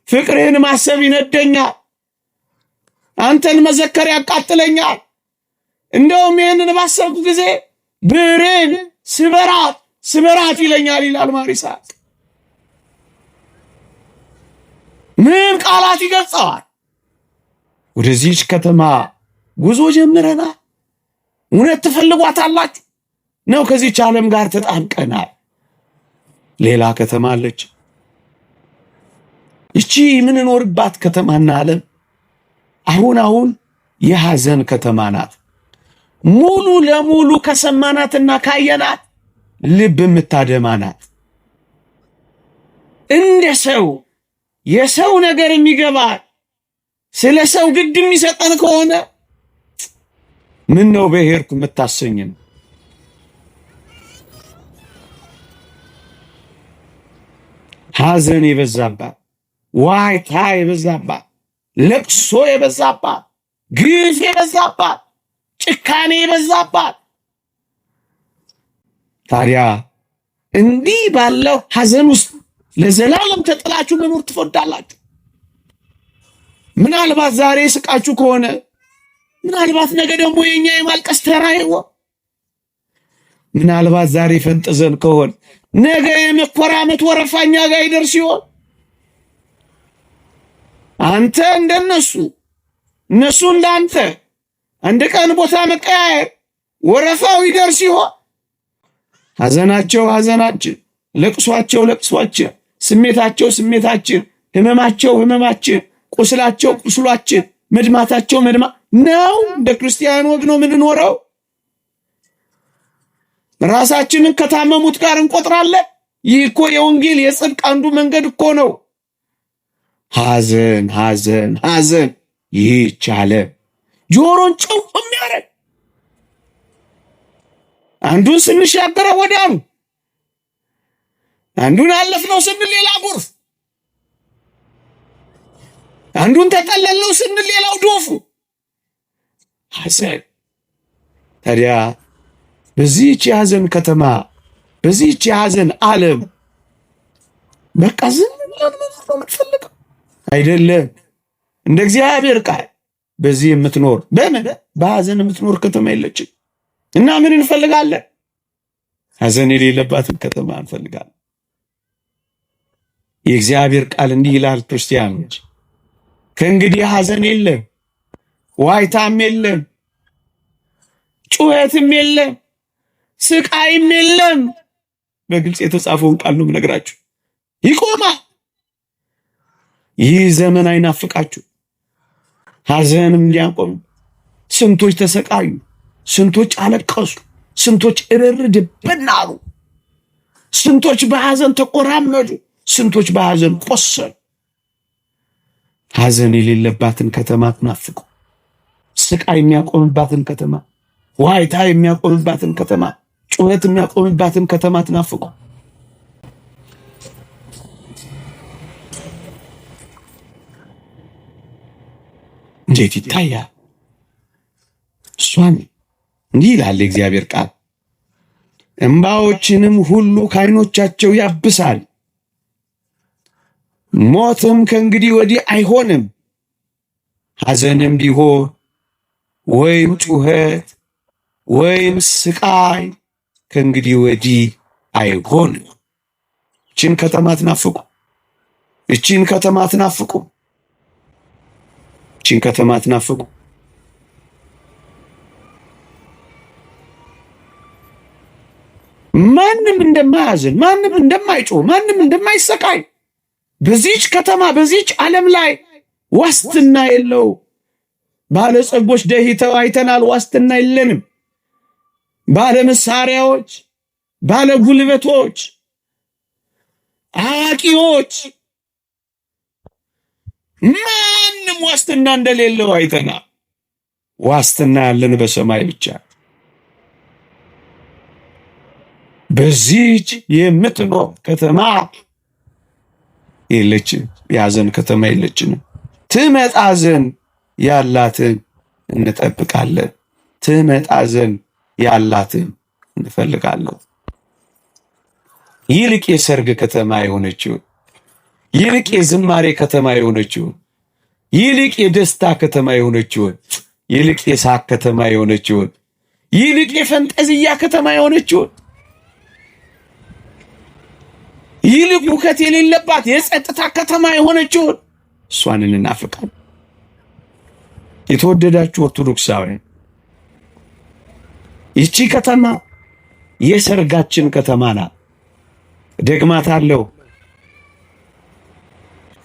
ፍቅርህን ማሰብ ይነደኛል፣ አንተን መዘከር ያቃጥለኛል፣ እንደውም ይህንን ባሰብኩ ጊዜ ብዕሬን ስበራት ይለኛል ይላል ማር ይስሐቅ። ምን ቃላት ይገልጸዋል? ወደዚች ከተማ ጉዞ ጀምረናል። እውነት ትፈልጓታላችሁ ነው? ከዚች ዓለም ጋር ተጣምቀናል። ሌላ ከተማ አለች። እቺ የምንኖርባት ከተማና ዓለም አሁን የሐዘን ከተማ ናት። ሙሉ ለሙሉ ከሰማናትና ካየናት ልብ የምታደማ ናት። እንደ ሰው የሰው ነገር የሚገባ ስለ ሰው ግድ የሚሰጠን ከሆነ ምን ነው በሄድኩ የምታሰኝን? ሐዘን የበዛባት፣ ዋይታ የበዛባት፣ ለቅሶ የበዛባት፣ ግፍ የበዛባት፣ ጭካኔ የበዛባት። ታዲያ እንዲህ ባለው ሐዘን ውስጥ ለዘላለም ተጥላችሁ መኖር ትፈርዳላችሁ? ምናልባት ዛሬ ስቃችሁ ከሆነ ምናልባት ነገ ደግሞ የኛ የማልቀስ ተራ ይሆን? ምናልባት ዛሬ ፈንጥዘን ከሆነ ነገ የመኮራመት ወረፋኛ ጋር ይደርስ ይሆን? አንተ እንደነሱ፣ እነሱ እንዳንተ፣ አንድ ቀን ቦታ መቀያየር ወረፋው ይደርስ ይሆን? ሐዘናቸው ሐዘናችን፣ ለቅሷቸው ለቅሷችን፣ ስሜታቸው ስሜታችን፣ ህመማቸው ህመማችን፣ ቁስላቸው ቁስሏችን፣ መድማታቸው መድማ ነው። እንደ ክርስቲያን ወግ ነው የምንኖረው። ራሳችንን ከታመሙት ጋር እንቆጥራለን። ይህ እኮ የወንጌል የጽድቅ አንዱ መንገድ እኮ ነው። ሐዘን ሐዘን ሐዘን ይህች ዓለም ጆሮን ጭው የሚያረግ አንዱን ስንሻገረ ወዲያው አንዱን አለፍነው ስንል ሌላ ጎርፍ፣ አንዱን ተቀለልነው ስንል ሌላው ዶፉ ሐዘን። ታዲያ በዚህች የሐዘን ከተማ በዚህች የሐዘን ዓለም በቃ ዝም ብለን ነው የምትፈልገው አይደለም። እንደ እግዚአብሔር ቃል በዚህ የምትኖር በሐዘን የምትኖር ከተማ የለችም። እና ምን እንፈልጋለን? ሐዘን የሌለባትን ከተማ እንፈልጋለን። የእግዚአብሔር ቃል እንዲህ ይላል፣ ክርስቲያኖች ከእንግዲህ ሐዘን የለም፣ ዋይታም የለም፣ ጩኸትም የለም፣ ስቃይም የለም። በግልጽ የተጻፈውን ቃል ነው የምነግራችሁ። ይቆማል። ይህ ዘመን አይናፍቃችሁ። ሐዘንም እንዲያቆም ስንቶች ተሰቃዩ፣ ስንቶች አለቀሱ፣ ስንቶች እርር ድብን አሉ፣ ስንቶች በሐዘን ተቆራመዱ፣ ስንቶች በሐዘን ቆሰሉ። ሐዘን የሌለባትን ከተማ ትናፍቁ። ስቃይ የሚያቆምባትን ከተማ፣ ዋይታ የሚያቆምባትን ከተማ፣ ጩኸት የሚያቆምባትን ከተማ ትናፍቁ። እንዴት ይታያል? እሷን እንዲህ ይላል የእግዚአብሔር ቃል፣ እንባዎችንም ሁሉ ከዓይኖቻቸው ያብሳል፣ ሞትም ከእንግዲህ ወዲህ አይሆንም፣ ሐዘንም ቢሆን ወይም ጩኸት ወይም ስቃይ ከእንግዲህ ወዲህ አይሆንም። እቺን ከተማ ትናፍቁ። እቺን ከተማ ትናፍቁ። እቺን ከተማ ትናፍቁ። ማንም እንደማያዝን፣ ማንም እንደማይጮህ፣ ማንም እንደማይሰቃይ በዚህች ከተማ በዚህች ዓለም ላይ ዋስትና የለው። ባለጸጎች ደህይተው አይተናል፣ ዋስትና የለንም። ባለ መሳሪያዎች፣ ባለ ጉልበቶች፣ አዋቂዎች ማንም ዋስትና እንደሌለው አይተናል። ዋስትና ያለን በሰማይ ብቻ። በዚህች የምትኖር ከተማ የለችም፣ የሐዘን ከተማ የለችንም። ትመጣ ዘንድ ያላትን እንጠብቃለን፣ ትመጣ ዘንድ ያላትን እንፈልጋለን። ይልቅ የሰርግ ከተማ የሆነችውን፣ ይልቅ የዝማሬ ከተማ የሆነችውን፣ ይልቅ የደስታ ከተማ የሆነችውን፣ ይልቅ የሳቅ ከተማ የሆነችውን፣ ይልቅ የፈንጠዝያ ከተማ የሆነችውን፣ ይልቅ ሁከት የሌለባት የጸጥታ ከተማ የሆነችውን እሷን እንናፍቃለን። የተወደዳችሁ ኦርቶዶክሳውያን ይቺ ከተማ የሰርጋችን ከተማ ናት። ደግማታለሁ።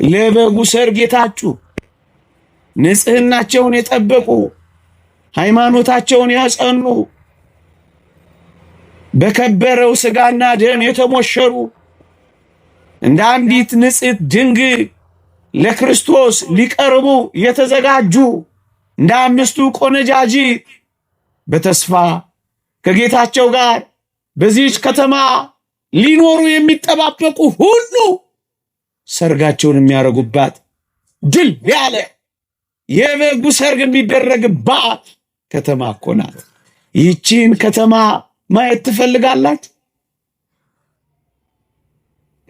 ለበጉ ሰርግ የታጩ ንጽህናቸውን የጠበቁ ሃይማኖታቸውን ያጸኑ በከበረው ሥጋና ደም የተሞሸሩ እንደ አንዲት ንጽሕት ድንግል ለክርስቶስ ሊቀርቡ የተዘጋጁ እንደ አምስቱ ቆነጃጅት በተስፋ ከጌታቸው ጋር በዚህች ከተማ ሊኖሩ የሚጠባበቁ ሁሉ ሰርጋቸውን የሚያደርጉባት ድል ያለ የበጉ ሰርግ የሚደረግባት ከተማ እኮ ናት። ይህቺን ከተማ ማየት ትፈልጋላችሁ?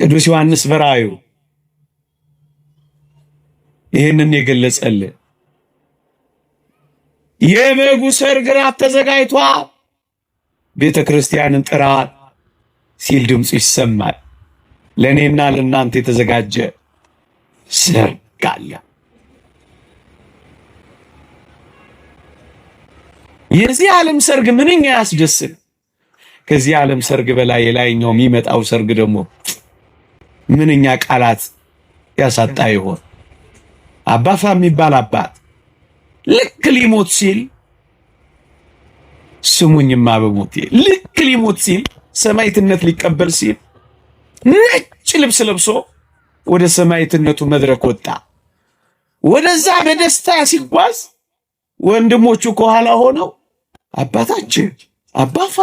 ቅዱስ ዮሐንስ በራእዩ ይህንን የገለጸልን የበጉ ሰርግ ራት ተዘጋጅቷል፣ ቤተ ክርስቲያንን ጥራት ሲል ድምፁ ይሰማል። ለእኔና ለእናንተ የተዘጋጀ ሰርግ አለ። የዚህ ዓለም ሰርግ ምንኛ ያስደስት። ከዚህ ዓለም ሰርግ በላይ የላይኛው የሚመጣው ሰርግ ደግሞ ምንኛ ቃላት ያሳጣ ይሆን። አባፋ የሚባል አባት ልክ ሊሞት ሲል ስሙኝማ በሞቴ ልክ ሊሞት ሲል ሰማዕትነት ሊቀበል ሲል ነጭ ልብስ ለብሶ ወደ ሰማዕትነቱ መድረክ ወጣ። ወደዛ በደስታ ሲጓዝ ወንድሞቹ ከኋላ ሆነው አባታችን አባፋ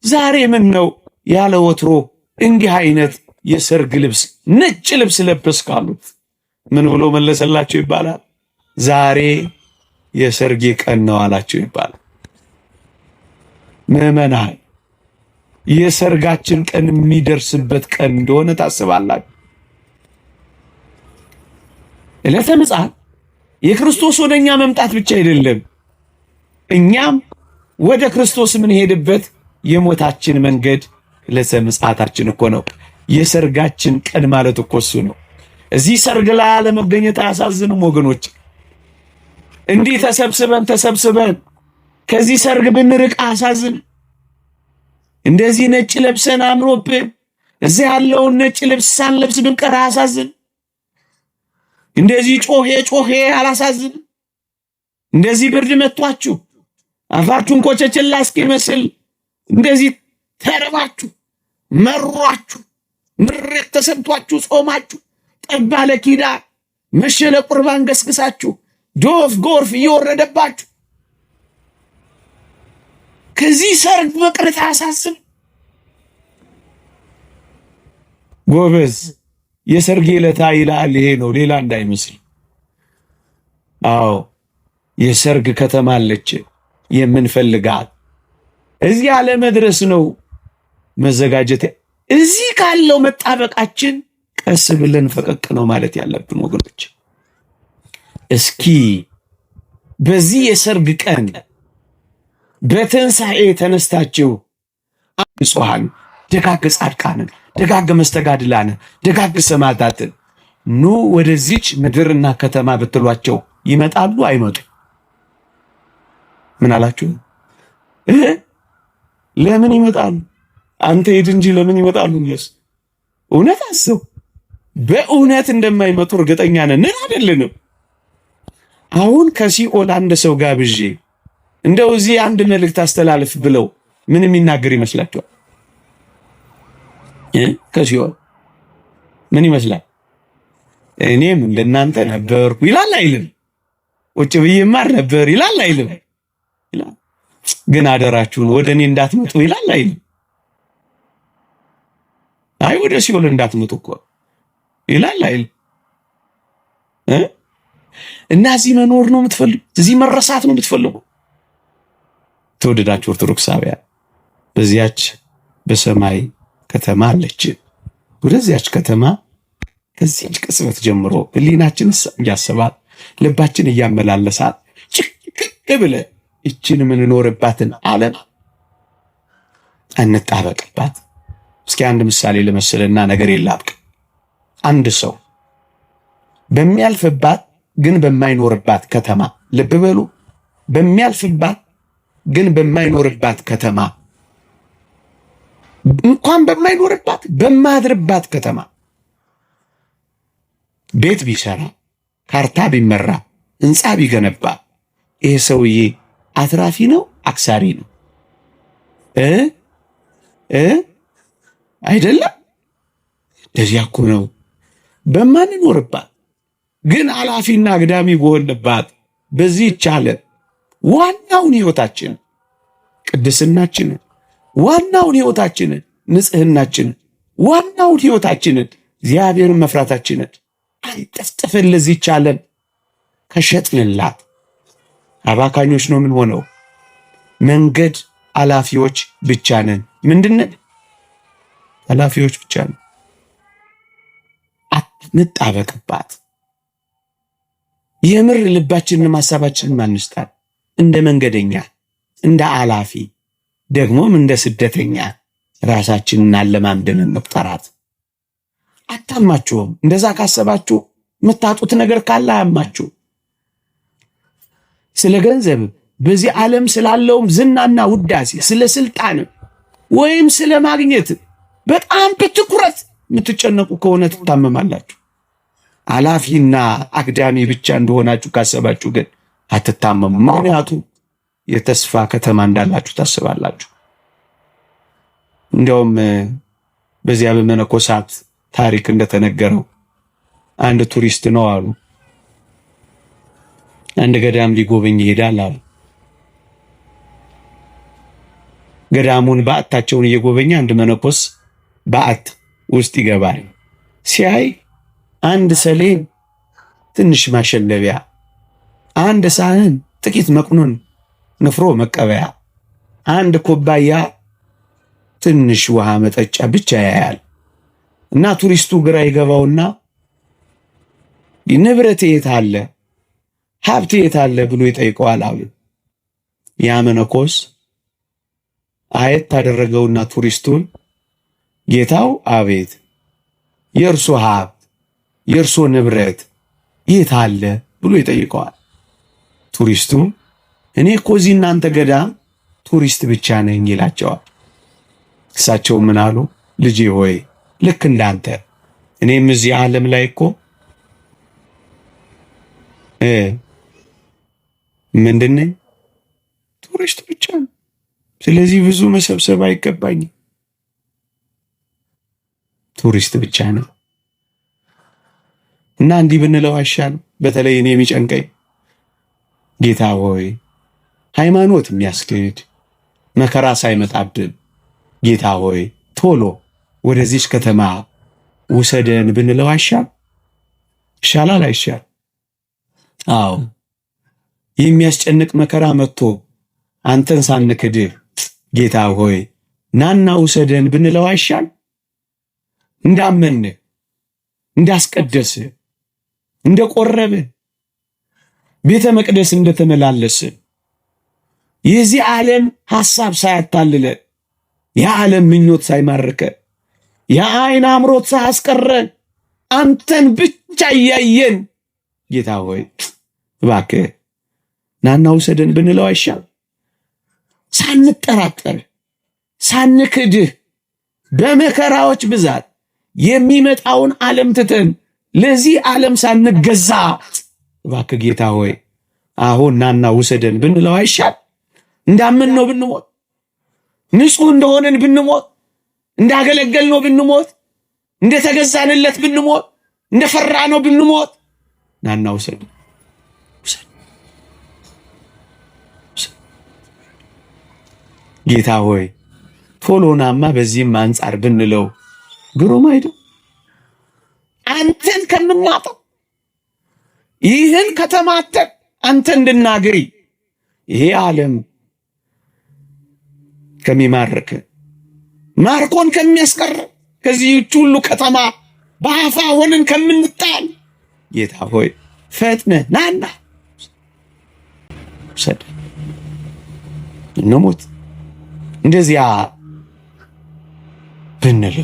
ዛሬ ምን ነው ያለ ወትሮ እንዲህ አይነት የሰርግ ልብስ ነጭ ልብስ ለበስ ካሉት ምን ብሎ መለሰላቸው ይባላል? ዛሬ የሰርጌ ቀን ነው አላቸው ይባላል። ምዕመናን የሰርጋችን ቀን የሚደርስበት ቀን እንደሆነ ታስባላችሁ? ዕለተ ምጽአት የክርስቶስ ወደኛ መምጣት ብቻ አይደለም፣ እኛም ወደ ክርስቶስ የምንሄድበት የሞታችን መንገድ ዕለተ ምጽአታችን እኮ ነው። የሰርጋችን ቀን ማለት እኮ እሱ ነው። እዚህ ሰርግ ላይ አለመገኘት አያሳዝንም ወገኖች? እንዲህ ተሰብስበን ከዚህ ሰርግ ብንርቅ አያሳዝን? እንደዚህ ነጭ ለብሰን አምሮብን እዚህ ያለውን ነጭ ልብስ ሳንለብስ ብንቀር አያሳዝን? እንደዚህ ጮሄ አላሳዝን? እንደዚህ ብርድ መቷችሁ አፋችሁን ኮቸችላ እስኪመስል እንደዚህ ተርባችሁ መሯችሁ ምሬት ተሰምቷችሁ ጾማችሁ ጠባለ ኪዳ መሸለ ቁርባን ገስግሳችሁ ዶፍ ጎርፍ እየወረደባችሁ ከዚህ ሰርግ መቅረት አያሳዝን? ጎበዝ የሰርግ ዕለት ይላል። ይሄ ነው ሌላ እንዳይመስል። አዎ የሰርግ ከተማ አለች የምንፈልጋት። እዚህ ያለ መድረስ ነው መዘጋጀት። እዚህ ካለው መጣበቃችን ቀስ ብለን ፈቀቅ ነው ማለት ያለብን ወገኖች። እስኪ በዚህ የሰርግ ቀን በትንሣኤ ተነስታችሁ ንጹሐን ደጋግ ጻድቃንን ደጋግ መስተጋድላንን ደጋግ ሰማዕታትን ኑ ወደዚች ምድርና ከተማ ብትሏቸው ይመጣሉ አይመጡ? ምን አላችሁ? ለምን ይመጣሉ? አንተ ሂድ እንጂ ለምን ይመጣሉ? እውነት አስብ። በእውነት እንደማይመጡ እርግጠኛ ነን አይደለንም? አሁን ከሲኦል አንድ ሰው ጋብዤ እንደው እዚህ አንድ መልእክት አስተላልፍ ብለው ምን የሚናገር ይመስላችኋል? ከሲኦል ምን ይመስላል? እኔም እንደናንተ ነበርኩ ይላል አይልም? ቁጭ ብዬ ማር ነበር ይላል አይልም? ይላል። ግን አደራችሁን ወደ እኔ እንዳትመጡ ይላል አይልም? አይ ወደ ሲኦል እንዳትመጡ እኮ ይላል አይልም? እና እዚህ መኖር ነው የምትፈልጉ? እዚህ መረሳት ነው የምትፈልጉ? ተወደዳችሁ ኦርቶዶክሳውያን በዚያች በሰማይ ከተማ አለች። ወደዚያች ከተማ ከዚህች ቅጽበት ጀምሮ ህሊናችን እያሰባት ልባችን እያመላለሳት ጭቅቅ ብለ እችን የምንኖርባትን ዓለም እንጣበቅባት። እስኪ አንድ ምሳሌ ለመስልና ነገር የላብቅ። አንድ ሰው በሚያልፍባት ግን በማይኖርባት ከተማ፣ ልብ በሉ፣ በሚያልፍባት ግን በማይኖርባት ከተማ፣ እንኳን በማይኖርባት በማድርባት ከተማ ቤት ቢሰራ፣ ካርታ ቢመራ፣ ህንፃ ቢገነባ ይሄ ሰውዬ አትራፊ ነው አክሳሪ ነው? አይደለም። እንደዚያ እኮ ነው። በማንኖርባት ግን አላፊና አግዳሚ በሆንባት በዚህ ይቻላል ዋናውን ህይወታችን ቅድስናችንን፣ ዋናውን ህይወታችንን ንጽህናችንን፣ ዋናውን ህይወታችንን እግዚአብሔርን መፍራታችንን አንጠፍጥፈን ለዚህ ይቻላል ከሸጥንላት አባካኞች ነው ምን ሆነው መንገድ አላፊዎች ብቻ ነን። ምንድነው? አላፊዎች ብቻ ነን። አትንጣበቅባት። የምር ልባችንን ማሳባችንን ማንስታል። እንደ መንገደኛ እንደ አላፊ ደግሞም እንደ ስደተኛ ራሳችንን አለማምደን እንቁጠራት። አታማችሁም። እንደዛ ካሰባችሁ የምታጡት ነገር ካለ አያማችሁ። ስለ ገንዘብ በዚህ ዓለም ስላለውም ዝናና ውዳሴ፣ ስለ ስልጣን ወይም ስለ ማግኘት በጣም በትኩረት የምትጨነቁ ከሆነ ትታመማላችሁ። አላፊና አግዳሚ ብቻ እንደሆናችሁ ካሰባችሁ ግን አትታመሙ። ምክንያቱም የተስፋ ከተማ እንዳላችሁ ታስባላችሁ። እንዲያውም በዚያ በመነኮሳት ታሪክ እንደተነገረው አንድ ቱሪስት ነው አሉ፣ አንድ ገዳም ሊጎበኝ ይሄዳል አሉ። ገዳሙን በዓታቸውን እየጎበኘ አንድ መነኮስ በዓት ውስጥ ይገባል። ሲያይ አንድ ሰሌን፣ ትንሽ ማሸለቢያ፣ አንድ ሳህን፣ ጥቂት መቅኖን ንፍሮ መቀበያ፣ አንድ ኩባያ ትንሽ ውሃ መጠጫ ብቻ ያያል። እና ቱሪስቱ ግራ ይገባውና ንብረት የት አለ፣ ሀብት የት አለ ብሎ ይጠይቀዋል አሉ። ያ መነኮስ አየት ታደረገውና ቱሪስቱን ጌታው አቤት፣ የእርሶ ሀብት የእርሶ ንብረት የት አለ ብሎ ይጠይቀዋል። ቱሪስቱ እኔ እኮ እዚህ እናንተ ገዳም ቱሪስት ብቻ ነኝ ይላቸዋል። እሳቸው ምን አሉ? ልጄ ሆይ ልክ እንዳንተ እኔም እዚህ ዓለም ላይ እኮ ምንድን ነኝ? ቱሪስት ብቻ ነው። ስለዚህ ብዙ መሰብሰብ አይገባኝም። ቱሪስት ብቻ ነው እና እንዲህ ብንለው አይሻልም? በተለይ እኔ የሚጨንቀኝ ጌታ ሆይ ሃይማኖት የሚያስክድ መከራ ሳይመጣብን ጌታ ሆይ ቶሎ ወደዚች ከተማ ውሰደን ብንለው አይሻል? ይሻላል አይሻል? አዎ የሚያስጨንቅ መከራ መጥቶ አንተን ሳንክድህ ጌታ ሆይ ናና ውሰደን ብንለው አይሻል? እንዳመን እንዳስቀደስ እንደቆረበ ቤተ መቅደስ እንደተመላለስ የዚህ ዓለም ሐሳብ ሳያታልለን የዓለም ምኞት ሳይማርከ የዓይን አምሮት ሳያስቀረን አንተን ብቻ እያየን ጌታ ሆይ እባክህ ናና ውሰደን ብንለው አይሻል? ሳንጠራጠር ሳንክድህ በመከራዎች ብዛት የሚመጣውን ዓለም ትተን ለዚህ ዓለም ሳንገዛ እባክህ ጌታ ሆይ አሁን ናና ውሰደን ብንለው አይሻል? እንዳምን ነው ብንሞት፣ ንጹህ እንደሆነን ብንሞት፣ እንዳገለገል ነው ብንሞት፣ እንደተገዛንለት ብንሞት፣ እንደፈራ ነው ብንሞት ናና ውሰደን ጌታ ሆይ ቶሎናማ በዚህም አንጻር ብንለው ግሩም አይደል? አንተን ከምናጠው ይህን ከተማተን አንተ እንድናገሪ ይሄ ዓለም ከሚማርክ ማርኮን ከሚያስቀር ከዚህ ሁሉ ከተማ በአፋ ሆነን ከምንጣል ጌታ ሆይ ፈጥነ ናና ሰደ እንሞት እንደዚያ ብንል